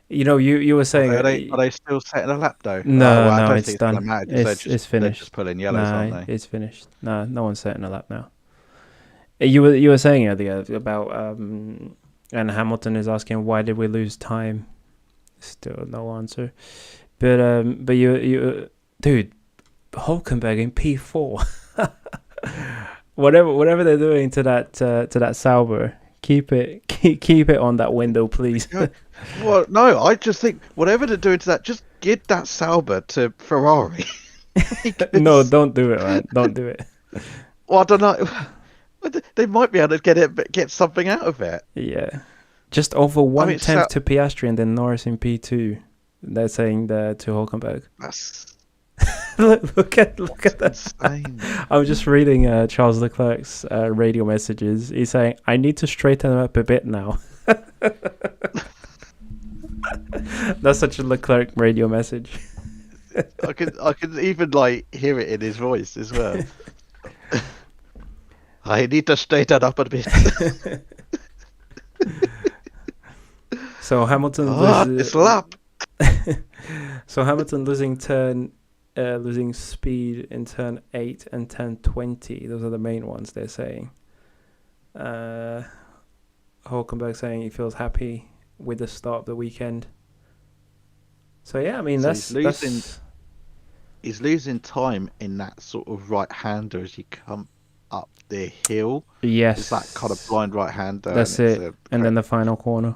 You were saying... Are they still setting a lap, though? No, it's done. It's finished. They're just pulling yellows, aren't they? It's finished. No one's setting a lap now. You were saying earlier about... and Hamilton is asking, why did we lose time? Still no answer. But you... Dude, Hulkenberg in P4. Whatever they're doing to that Sauber... Keep it on that window, please. Well, no, I just think whatever they're doing to that, just give that Sauber to Ferrari. No, don't do it, man. Don't do it. Well, I don't know. They might be able to get something out of it. Yeah, just over 1/10 to Piastri and then Norris in P2. They're saying that to Hulkenberg. Look at that. Insane. I was just reading Charles Leclerc's radio messages. He's saying, I need to straighten him up a bit now. That's such a Leclerc radio message. I could even like hear it in his voice as well. I need to straighten up a bit. So Hamilton Ah, this lap. so Hamilton losing speed in turn 8 and turn 20. Those are the main ones they're saying. Uh, Hulkenberg saying he feels happy with the start of the weekend. So yeah, I mean So that's he's losing time in that sort of right hander as you come up the hill. It's that kind of yes, blind right hander, and that's it's it. a And then the final corner.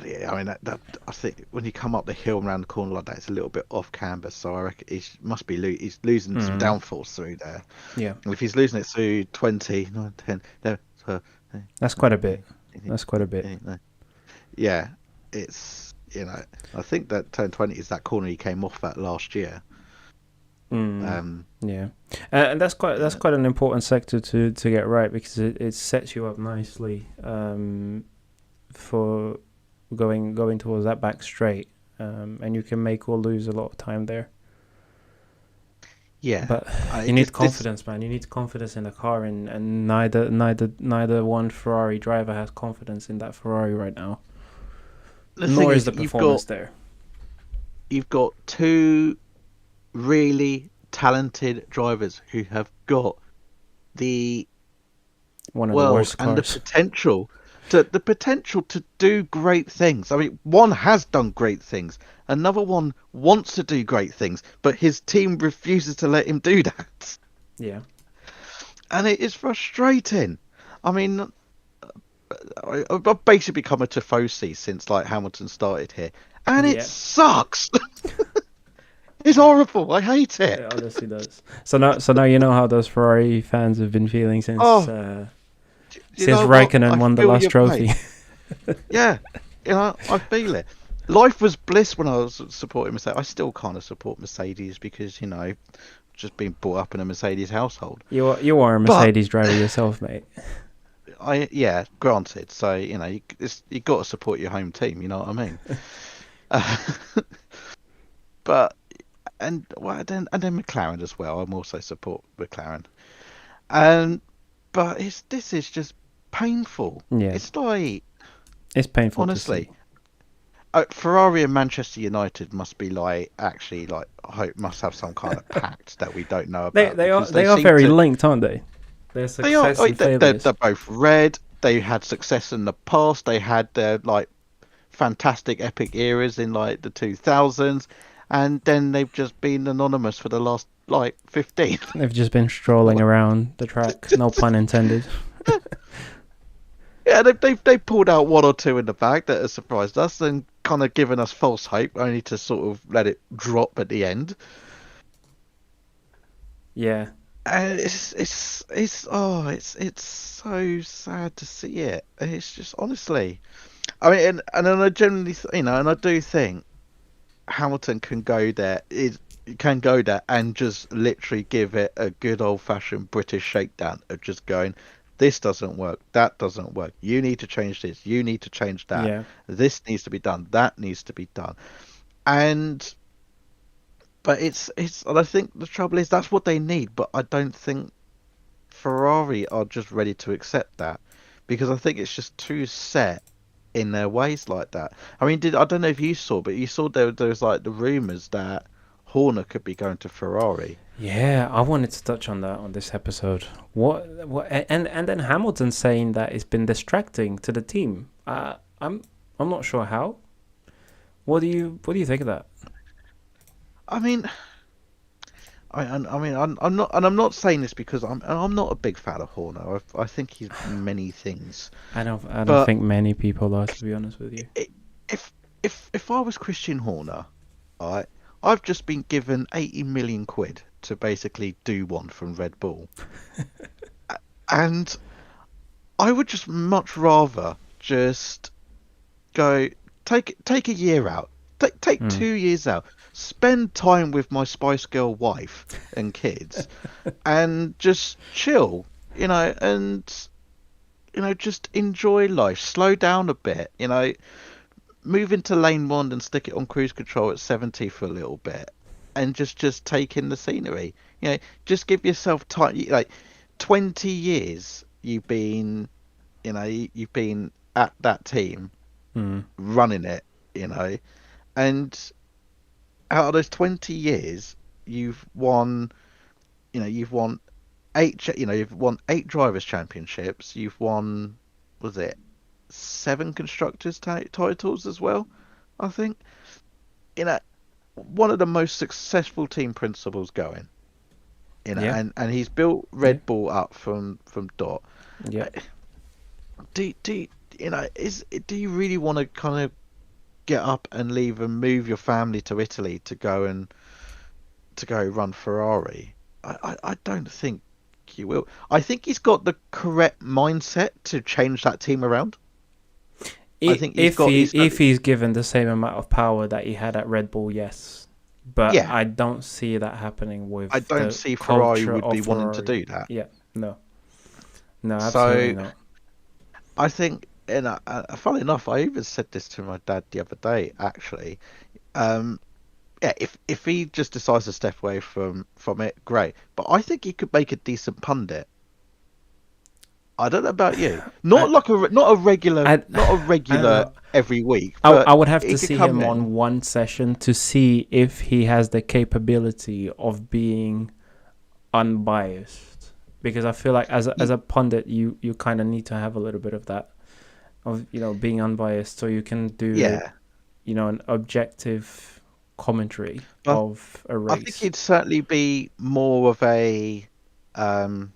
yeah. I mean that I think when you come up the hill and around the corner like that, it's a little bit off camber. So I reckon he must be he's losing some Mm, downforce through there. yeah, And if he's losing it through 20, 9, 10, 11, 12, that's quite a bit. That's quite a bit. yeah, it's I think that turn 20 is that corner he came off at last year. Mm, Um, yeah, and that's yeah, quite an important sector to get right because it sets you up nicely for going towards that back straight, and you can make or lose a lot of time there. yeah. But I you need this confidence, man. You need confidence in the car, and neither one Ferrari driver has confidence in that Ferrari right now. the thing Nor is is the performance there. you've got two really talented drivers who have got the One of the world worst and cars. the potential to do great things. I mean, one has done great things. Another one wants to do great things, but his team refuses to let him do that. Yeah, And it is frustrating. I mean, I've basically become a Tifosi since like Hamilton started here, and it yeah, sucks. It's horrible. I hate it. it honestly does. So now you know how those Ferrari fans have been feeling Oh, you since know what? I Raikkonen won the feel last your pain. trophy. Yeah, I feel it. Life was bliss when I was supporting Mercedes. I still kind of support Mercedes because just being brought up in a Mercedes household. You are a But Mercedes driver yourself, mate. yeah, granted. So you got to support your home team. You know what I mean? Uh, but and then McLaren as well. I'm also support McLaren. And but this is just painful. Yeah, It's like it's painful to see. honestly, Ferrari and Manchester United must be like actually like I hope must have some kind of pact that we don't know They about they are because they they are seem very to linked, aren't they? Their they are success and they're failures. both red. They had success in the past. They had their like fantastic epic eras in like the 2000s, and then they've just been anonymous for the last like 15. They've just been strolling around the track. No pun intended. Yeah, they pulled out one or two in the bag that has surprised us and kind of given us false hope, only to sort of let it drop at the end. Yeah, And it's so sad to see it. It's just honestly, I mean, and then I generally, and I do think Hamilton can go there and just literally give it a good old fashioned British shakedown of just going, this doesn't work, that doesn't work. You need to change this. You need to change that. yeah, This needs to be done. That needs to be done. And but and I think the trouble is that's what they need. But I don't think Ferrari are just ready to accept that because I think it's just too set in their ways like that. I mean, I don't know if you saw, but you saw there was like the rumors that Horner could be going to Ferrari. yeah. I wanted to touch on that on this episode. And then Hamilton saying that it's been distracting to the team. I'm not sure how. What do you think of that? I mean, I'm not saying this because I'm not a big fan of Horner. I think he's many things, I don't but think many people are, to be honest with you. i- if if I was Christian Horner, I I've just been given 80 million quid to basically do one from Red Bull, and I would just much rather just go take a year out, take Mm. 2 years out, spend time with my Spice Girl wife and kids, and just chill, and just enjoy life, slow down a bit, move into lane one and stick it on cruise control at 70 for a little bit. and just take in the scenery. You know, just give yourself time. Like 20 years, you've been at that team Mm. running it. You know, and out of those 20 years, you've won. You've won you've won 8 drivers' championships. You've won, was it 7 constructors titles as well? I think. You know, one of the most successful team principals going. Yeah. And he's built Yeah. Red Bull up from dot. Yeah. Uh, do do you really want to kind of get up and leave and move your family to Italy to go run Ferrari? I don't think you will. I think he's got the correct mindset to change that team around. I think he's got If he's given the same amount of power that he had at Red Bull, yes. But yeah. I don't see that happening I with don't the see Ferrari culture would of be wanting to Ferrari. do that. Yeah, no, no, absolutely So not. I think, and funnily enough, I even said this to my dad the other day. Actually, um, yeah, if he just decides to step away from it, great. But I think he could make a decent pundit. I don't know about you. I, I, Not a I don't regular know. every week, I but would have he to could see come him in. on one session to see if he has the capability of being unbiased. Because I feel like as a pundit, you kind of need to have a little bit of that of being unbiased, so you can do Yeah, an objective commentary but of a I think race. he'd certainly be more of a um.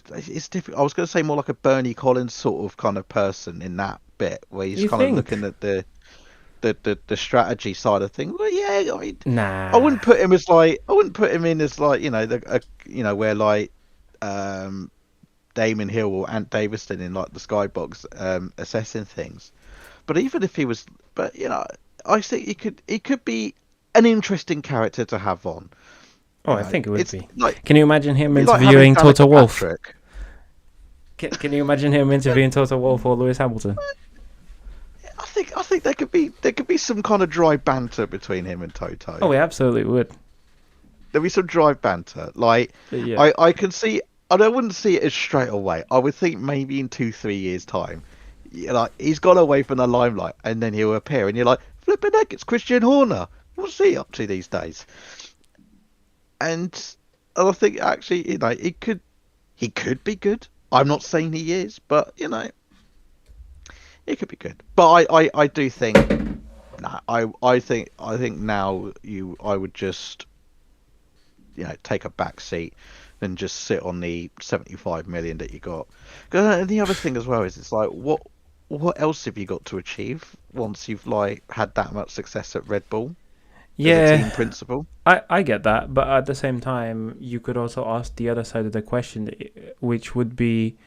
It's difficult. I was going to say more like a Bernie Collins sort of kind of person in that bit where he's You kind of think? looking at the strategy side of things. Well, yeah, Nah. I wouldn't put him in as like where like um Damon Hill or Ant Davison in like the skybox assessing things. But even if he was, but I think he could be an interesting character to have on. Oh, I think it would It's be. like Can you imagine him be like having interviewing Danica Toto Wolff? Patrick. Can you imagine him interviewing Toto Wolff or Lewis Hamilton? I think there could be some kind of dry banter between him and Toto. Oh, we absolutely would. There'll be some dry banter. Like Yeah. I can see. I wouldn't see it as straight away. I would think maybe in 2-3 years time, like he's gone away from the limelight, and then he'll appear, and you're like, flipping heck, it's Christian Horner. What's he up to these days? And I think actually, he could be good. I'm not saying he is, but it could be good. But I do think, nah, I think now I would just take a back seat and just sit on the 75 million that you got. And the other thing as well is it's like what else have you got to achieve once you've like had that much success at Red Bull as a Yeah, team principal? I get that, but at the same time, you could also ask the other side of the question, which would be,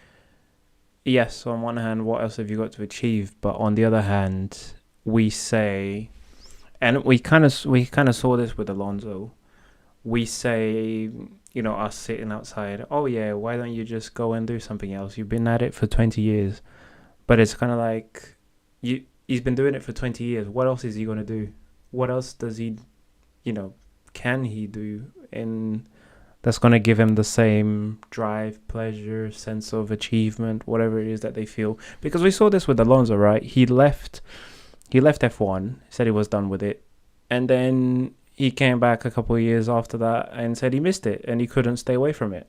yes, on one hand, what else have you got to achieve? But on the other hand, we say, and we kind of saw this with Alonso. We say, us sitting outside, oh yeah, why don't you just go and do something else? You've been at it for 20 years. But it's kind of like, he's been doing it for 20 years. What else is he going to do? What else does he, you know, can he do in that's going to give him the same drive, pleasure, sense of achievement, whatever it is that they feel? Because we saw this with Alonso, right? He left F1, said he was done with it, and then he came back a couple of years after that and said he missed it and he couldn't stay away from it.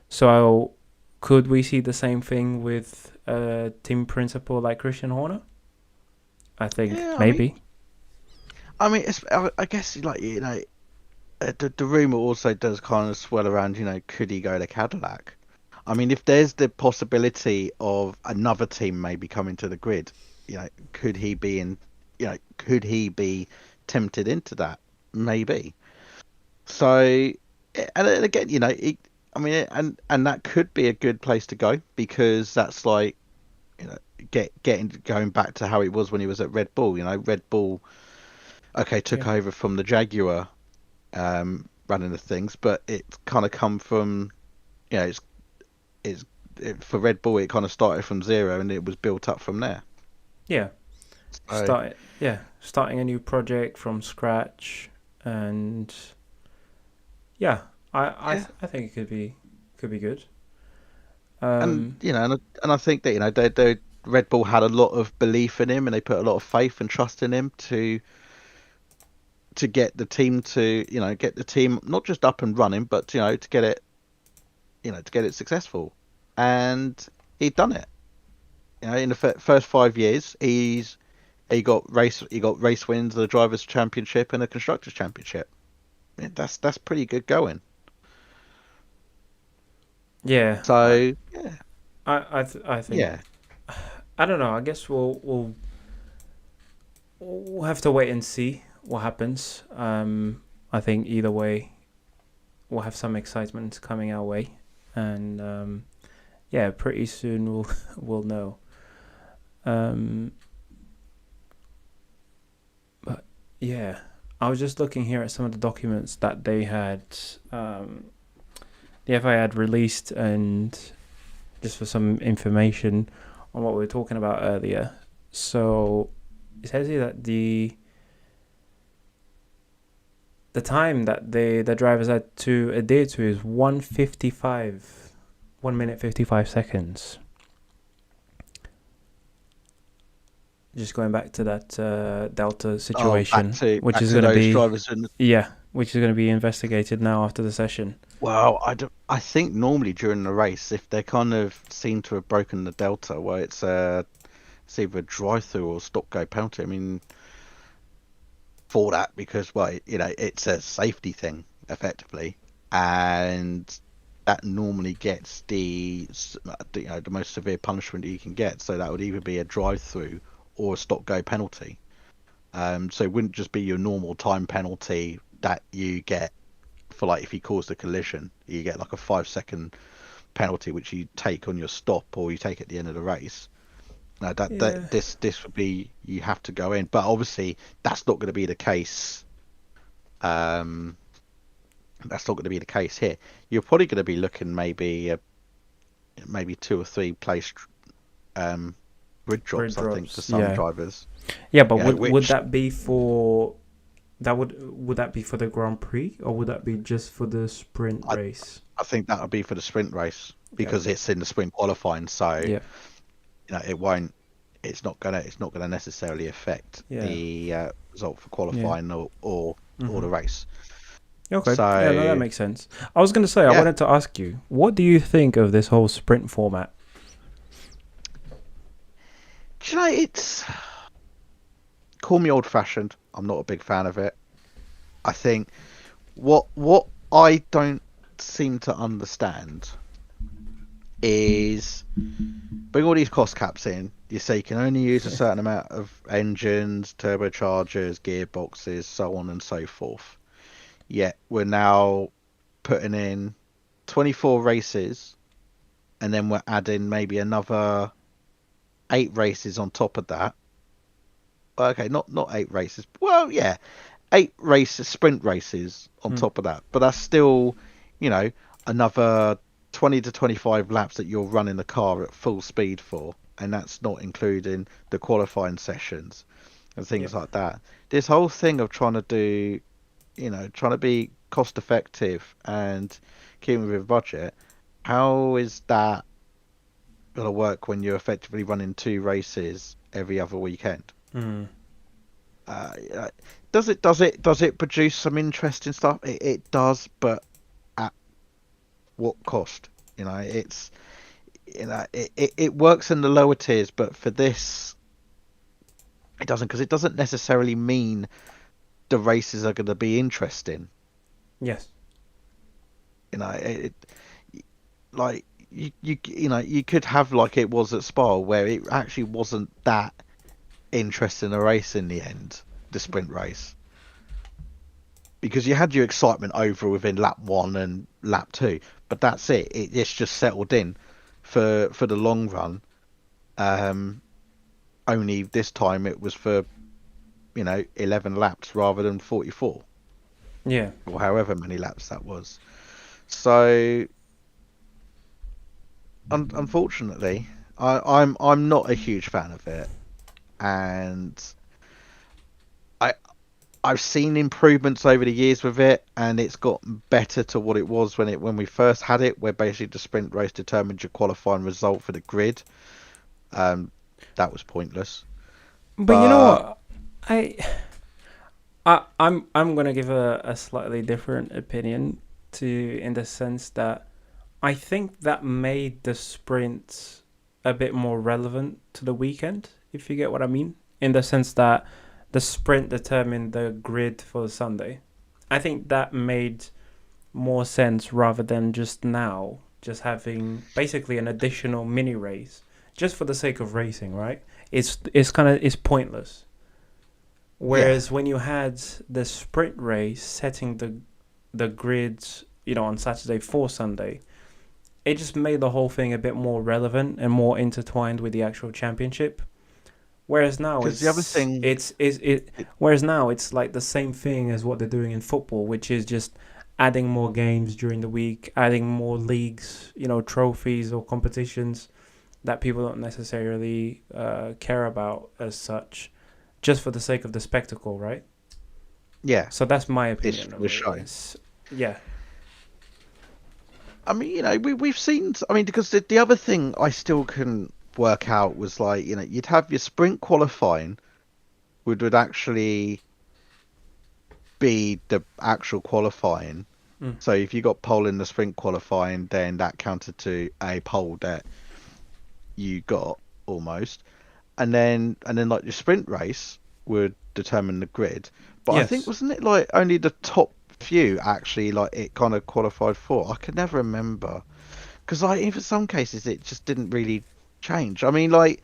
So could we see the same thing with a team principal like Christian Horner? I think Yeah, maybe. I guess like the rumor also does kind of swell around. Could he go to Cadillac? I mean, if there's the possibility of another team maybe coming to the grid, could he be in? Could he be tempted into that? Maybe. So, and then again, I mean, and that could be a good place to go because that's like, you know, getting going back to how it was when he was at Red Bull. Red Bull, okay, took Yeah. over from the Jaguar, running the things, but it's kind of come from, it's for Red Bull. It kind of started from zero and it was built up from there. Yeah. So starting a new project from scratch, and yeah, yeah, I think it could be good. and Um, and I think that they Red Bull had a lot of belief in him, and they put a lot of faith and trust in him to get the team to get the team not just up and running, but to get it to get it successful, and he'd done it. In the first 5 years, he got race wins, the drivers' championship, and a constructors' championship. Yeah, that's pretty good going. yeah, So yeah, I think yeah, I don't know. I guess we'll have to wait and see what happens. I think either way, we'll have some excitement coming our way, and yeah, pretty soon we'll know. Um, but yeah, I was just looking here at some of the documents that they had, um, the FIA had released, and just for some information on what we were talking about earlier. So it says here that the time that the drivers had to adhere to is 1:55, 1 minute 55 seconds. Just going back to that Delta oh, situation, which back is to going to those be drivers. And yeah, which is going to be investigated now after the session. well, I think normally during the race, if they kind of seem to have broken the delta, where it's either a drive through or stop go penalty. I mean, for that because well, it's a safety thing effectively, and that normally gets the most severe punishment you can get. So that would either be a drive through or a stop go penalty. So it wouldn't just be your normal time penalty that you get for like if you cause a collision, you get like a 5 second penalty which you take on your stop or you take at the end of the race. No, Yeah, this would be you have to go in, but obviously that's not going to be the case. Um, that's not going to be the case here. You're probably going to be looking maybe two or three place um, grid grid drops. I think for drops. some Yeah, drivers, yeah, but would which that be for would that be for the Grand Prix, or would that be just for the sprint I race? I think that would be for the sprint race Yeah, because it's in the sprint qualifying. So yeah, it won't. It's not gonna necessarily affect yeah, the result for yeah. qualifying or Mm-hmm. the race. Okay, yeah, no, that So makes sense. I was gonna say, I yeah, wanted to ask you, what do you think of this whole sprint format? do you know it's call me old fashioned. I'm not a big fan of it. I think what I don't seem to understand is bring all these cost caps in. You say you can only use a certain amount of engines, turbochargers, gearboxes, so on and so forth. Yet we're now putting in 24 races, and then we're adding maybe another 8 races on top of that. Well, okay, not 8 races. Well, yeah, 8 races, sprint races on Hmm. top of that. But that's still, you know, another 20 to 25 laps that you're running the car at full speed for, and that's not including the qualifying sessions and Yeah, things like that. This whole thing of trying to do, trying to be cost effective and keeping with budget, how is that going to work when you're effectively running 2 races every other weekend? hmm. Uh, does it produce some interesting stuff? It does, but at what cost? It's it works in the lower tiers, but for this, it doesn't because it doesn't necessarily mean the races are going to be interesting. Yes, It like you could have like it was at Spa where it actually wasn't that interesting a race in the end, the sprint race. Because you had your excitement over within lap one and lap two, but that's it. It's just settled in for the long run. Um, Only this time it was for 11 laps rather than 44 yeah, or however many laps that was. So unfortunately, I'm not a huge fan of it. and I I've seen improvements over the years with it, and it's gotten better to what it was when we first had it, where basically the sprint race determined your qualifying result for the grid. Um, that was pointless. But you know But what? I I'm gonna give a slightly different opinion to in the sense that I think that made the sprint a bit more relevant to the weekend, if you get what I mean. In the sense that the sprint determined the grid for the Sunday. I think that made more sense rather than just now, just having basically an additional mini race just for the sake of racing, right? It's kind of it's pointless. yeah, Whereas when you had the sprint race setting the grids, on Saturday for Sunday, it just made the whole thing a bit more relevant and more intertwined with the actual championship. Whereas now because the other thing, it, whereas now it's like the same thing as what they're doing in football, which is just adding more games during the week, adding more leagues, trophies or competitions that people don't necessarily care about as such, just for the sake of the spectacle, right? yeah, So that's my it's opinion for of the it. show. Yeah. I mean, we've seen. I mean, because the other thing I still couldn't work out was like, you'd have your sprint qualifying, which would actually be the actual qualifying. Mm. So if you got pole in the sprint qualifying, then that counted to a pole that you got almost, and then like your sprint race would determine the grid. But I think Yes. wasn't it like only the top few actually like it kind of qualified for? I could never remember because like in some cases it just didn't really change. I mean like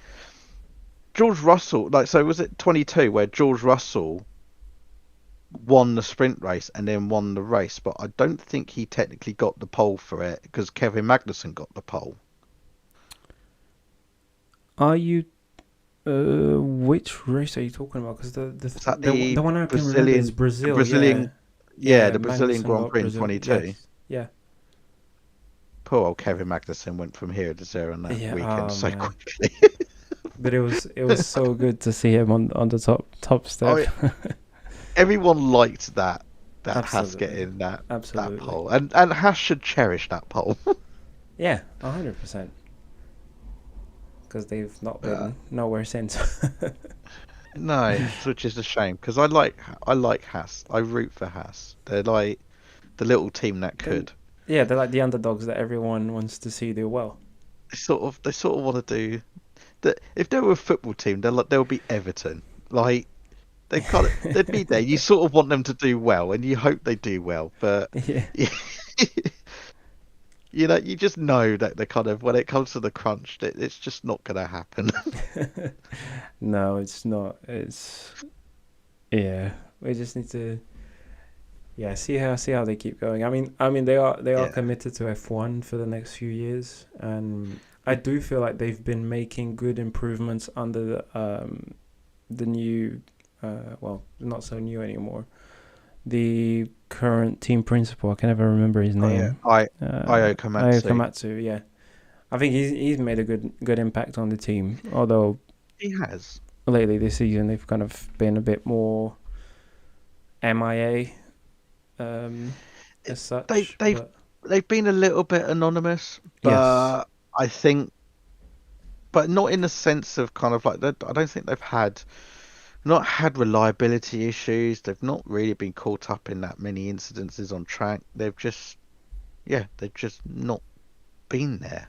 George Russell, like so was it 22 where George Russell won the sprint race and then won the race, but I don't think he technically got the pole for it because Kevin Magnussen got the pole. Are you? Which race are you talking about? Because Was that the one I can remember is The Brazil. Yeah, Brazilian, yeah, yeah. the Brazilian Magnussen Grand got Prix in Brazil. 22? Yes. Yeah. Poor old Kevin Magnussen went from here to there on that Yeah. weekend Oh so man. quickly. But it was so good to see him on the top step. I Everyone liked that Haas Absolutely. getting that Absolutely. pole, and Haas should cherish that pole. Yeah. 100%. Because they've not Uh, been nowhere since. no, which is a shame because I like Haas. I root for Haas. They're like the little team that Then, could. yeah, they're like the underdogs that everyone wants to see do well. They sort of want to do that. If they were a football team, they'll be Everton. Like they'd be there. You sort of want them to do well, and you hope they do well, but Yeah. you just know that the kind of when it comes to the crunch, it's just not going to happen. No, it's not. It's yeah. We just need to see how they keep going. I mean they are Yeah, committed to F1 for the next few years, and I do feel like they've been making good improvements under the new well, not so new anymore. The current team principal, I can never remember his oh yeah, name. Io Ayo Komatsu. Komatsu, yeah. I think he's made a good impact on the team. Although He has. lately this season they've kind of been a bit more MIA It- as They've such. they've But they've been a little bit anonymous, yes, but I think, but not in the sense of kind of like that. I don't think they've not had reliability issues. They've not really been caught up in that many incidences on track. They've just not been there,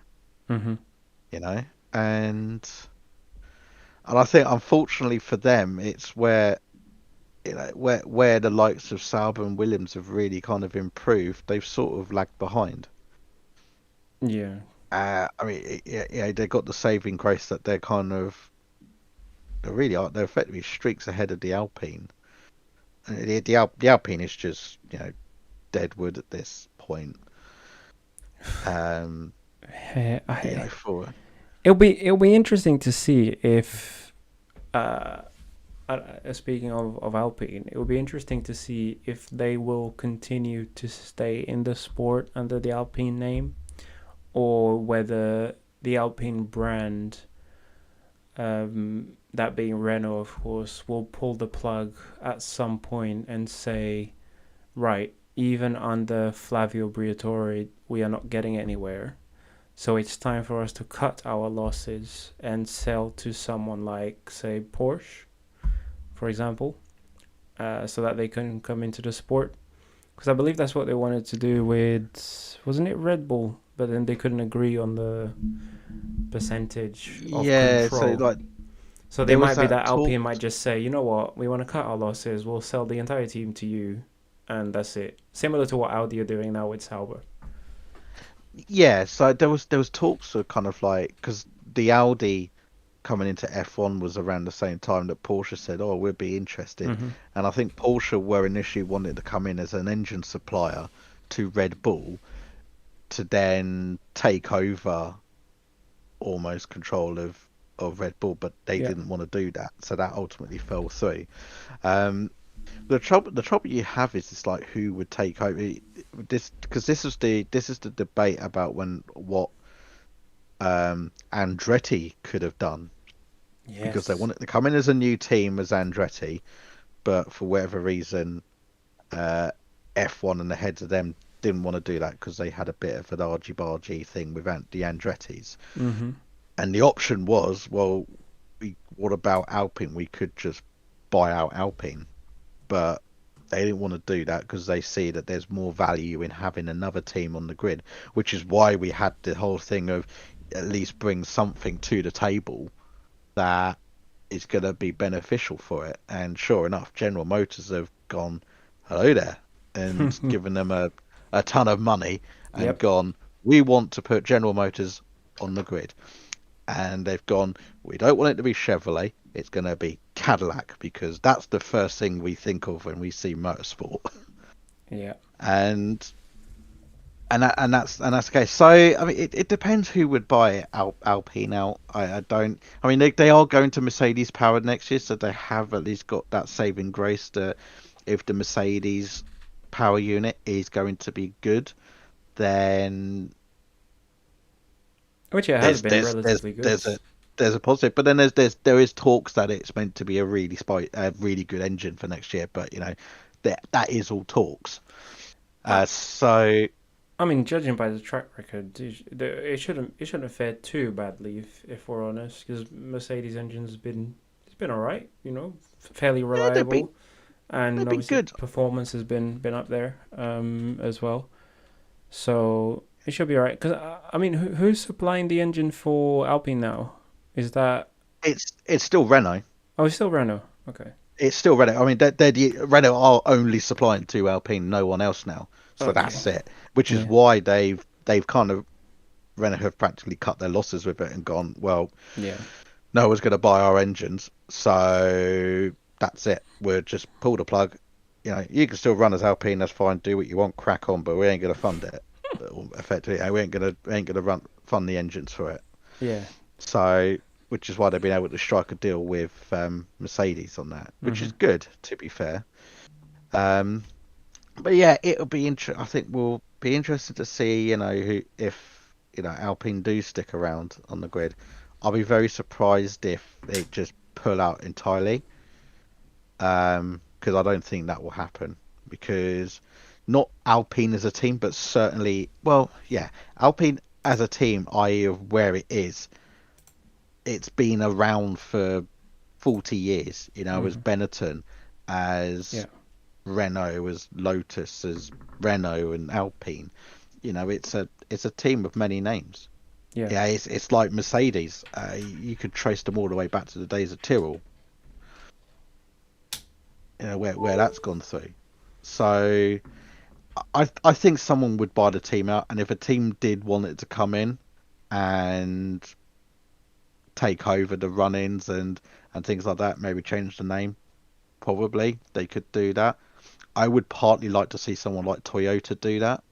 hmm you know. And and I think unfortunately for them, it's where where the likes of Sauber and Williams have really kind of improved. They've sort of lagged behind. yeah, I mean, yeah, they got the saving grace that they're kind of they really are. They're effectively streaks ahead of the Alpine. The Alpine is just dead wood at this point. Um, Eh, I, for it'll be interesting to see if uh, speaking of Alpine, it will be interesting to see if they will continue to stay in the sport under the Alpine name, or whether the Alpine brand that being Renault, of course, will pull the plug at some point and say, right, even under Flavio Briatore, we are not getting anywhere. So it's time for us to cut our losses and sell to someone like, say, Porsche, for example, so that they can come into the sport. Because I believe that's what they wanted to do with, wasn't it Red Bull? But then they couldn't agree on the percentage of Yeah, so control. like So they there was might be that that talk. Alpine might just say, you know what, we want to cut our losses, we'll sell the entire team to you, and that's it. Similar to what Audi are doing now with Sauber. Yeah, so there was talks of kind of like because the Audi coming into F1 was around the same time that Porsche said, "Oh, we'd be interested," Mm-hmm. and I think Porsche were initially wanting to come in as an engine supplier to Red Bull to then take over almost control of Red Bull, but they Yeah. didn't want to do that, so that ultimately fell through. Um, the trouble you have is it's like who would take over this because this is the debate about when what Andretti could have done because they Yes. wanted to come in as a new team as Andretti, but for whatever reason, uh, F1 and the heads of them didn't want to do that because they had a bit of an argy-bargy thing with the Andrettis. Mm-hmm. And the option was, well, what about Alpine? We could just buy out Alpine, but they didn't want to do that because they see that there's more value in having another team on the grid, which is why we had the whole thing of at least bring something to the table that is going to be beneficial for it. And sure enough, General Motors have gone, hello there, and given them a ton of money and Yep. gone, we want to put General Motors on the grid. And they've gone, we don't want it to be Chevrolet, it's going to be Cadillac because that's the first thing we think of when we see motorsport. Yeah. And and that's the case. So I mean, it depends who would buy Alpine out. I don't. I mean, they are going to Mercedes powered next year, so they have at least got that saving grace that if the Mercedes power unit is going to be good, then Which it has there's been there's there's relatively good. there's a there's a positive. But then there is talks that it's meant to be a really good engine for next year. But that is all talks. I, So I mean, judging by the track record, it shouldn't have fared too badly if we're honest, because Mercedes engine's been it's been all right, fairly yeah, reliable, they've and been obviously good. performance has been up there as well. So it should be all right. Because I mean, who's supplying the engine for Alpine now? Is that It's still Renault. oh, it's still Renault? Okay, It's still Renault. I mean, Renault are only supplying to Alpine, no one else now. So okay, that's it. Which is yeah, why they've kind of Renault have practically cut their losses with it and gone, well, yeah, no one's going to buy our engines, so that's it. We'll just pull the plug. You can still run as Alpine. That's fine. Do what you want, crack on, but we ain't going to fund it. Effectively, we ain't gonna fund the engines for it. yeah. So, which is why they've been able to strike a deal with Mercedes on that, which Mm-hmm. is good, to be fair. Um, but yeah, it'll be interesting. I think we'll be interested to see, who if Alpine do stick around on the grid. I'll be very surprised if they just pull out entirely, because I don't think that will happen. Because not Alpine as a team, but certainly, well, yeah, Alpine as a team, i.e., of where it is, it's been around for 40 years, as Mm-hmm. Benetton, Yeah, as Renault, as Lotus, as Renault and Alpine. It's a team of many names. yeah, Yeah, it's like Mercedes. You could trace them all the way back to the days of Tyrrell, where that's gone through. So I think someone would buy the team out, and if a team did want it to come in and take over the run-ins and things like that, maybe change the name. Probably they could do that. I would partly like to see someone like Toyota do that,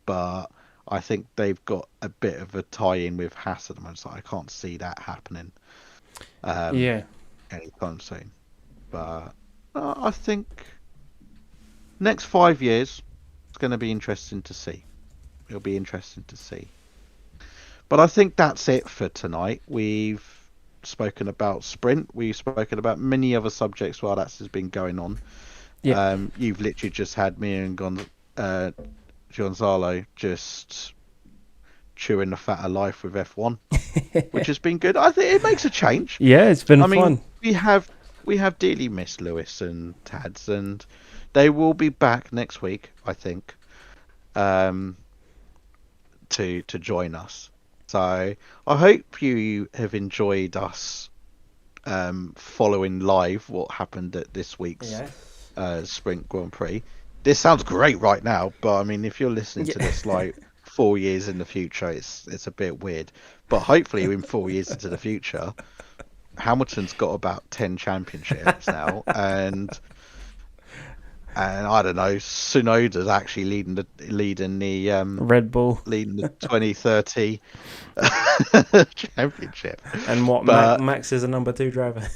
but I think they've got a bit of a tie-in with Haas at the moment, so I can't see that happening um, yeah. anytime soon. But I think next 5 years it's going to be interesting to see. It'll be interesting to see. But I think that's it for tonight. We've spoken about Sprint. We've spoken about many other subjects while that has been going on. Yeah. You've literally just had me and Gonzalo just chewing the fat of life with F1, which has been good. I think it makes a change. Yeah, it's been I mean, fun. we have dearly missed Lewis and Tads, and they will be back next week, I think, um, to join us. So I hope you have enjoyed us following live what happened at this week's Yes. Sprint Grand Prix. This sounds great right now, but I mean, if you're listening to Yeah. this like 4 years in the future, it's a bit weird. But hopefully, in 4 years into the future, Hamilton's got about 10 championships now, and I don't know, Tsunoda's actually Red Bull. leading the 2030 championship. And what, But Max is a number 2 driver.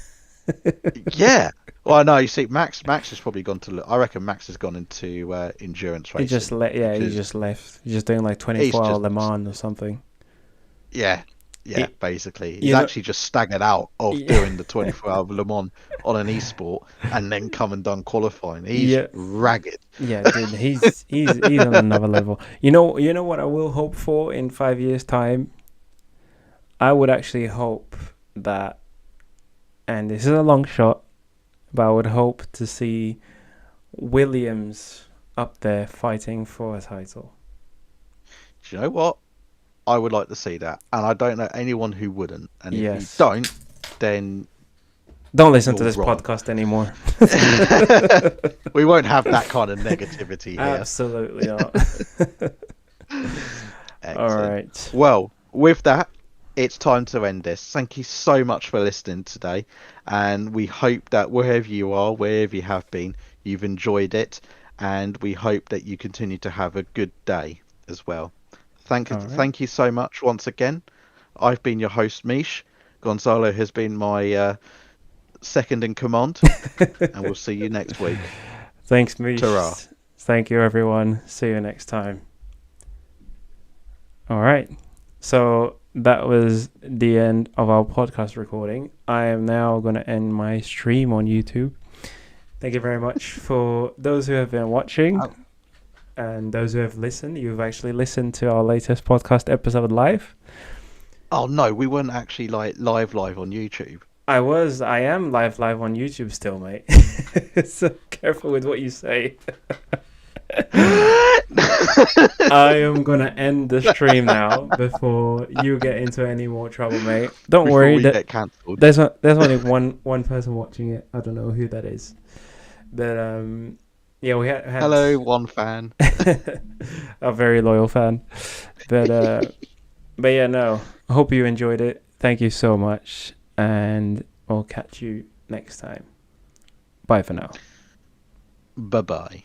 yeah, well, no, you see, Max has probably gone to. I reckon Max has gone into endurance He just racing he because just left. He's just doing like he's 24-hour just Le Mans or something. yeah. He, Basically, he's you know, actually just staggered out of yeah, doing the 24-hour Le Mans on an esport and then come and done qualifying. He's yeah, ragged. yeah, dude. He's on another level. You know what I will hope for in 5 years' time. I would actually hope that, and this is a long shot, but I would hope to see Williams up there fighting for a title. Do you know what? I would like to see that, and I don't know anyone who wouldn't. And if you Yes. don't, then Don't listen to you're this wrong. podcast anymore. We won't have that kind of negativity here. Absolutely not. All Excellent. right. Well, with that, it's time to end this. Thank you so much for listening today, and we hope that wherever you are, wherever you have been, you've enjoyed it, and we hope that you continue to have a good day as well. All right. Thank you so much once again. I've been your host, Mish. Gonzalo has been my second in command, and we'll see you next week. Thanks, Mish. Ta-ra. Thank you, everyone. See you next time. All right. So that was the end of our podcast recording. I am now going to end my stream on YouTube. Thank you very much for those who have been watching. And those who have listened. You've actually listened to our latest podcast episode live. Oh no, we weren't actually like live on YouTube. I am live on YouTube still, mate. So careful with what you say. I am gonna end the stream now before you get into any more trouble, mate. Don't Before worry, we get cancelled. there's only one person watching it. I don't know who that is, but yeah, we had Hello, one fan. a very loyal fan, but yeah, no. I hope you enjoyed it. Thank you so much, and we'll catch you next time. Bye for now. Bye bye.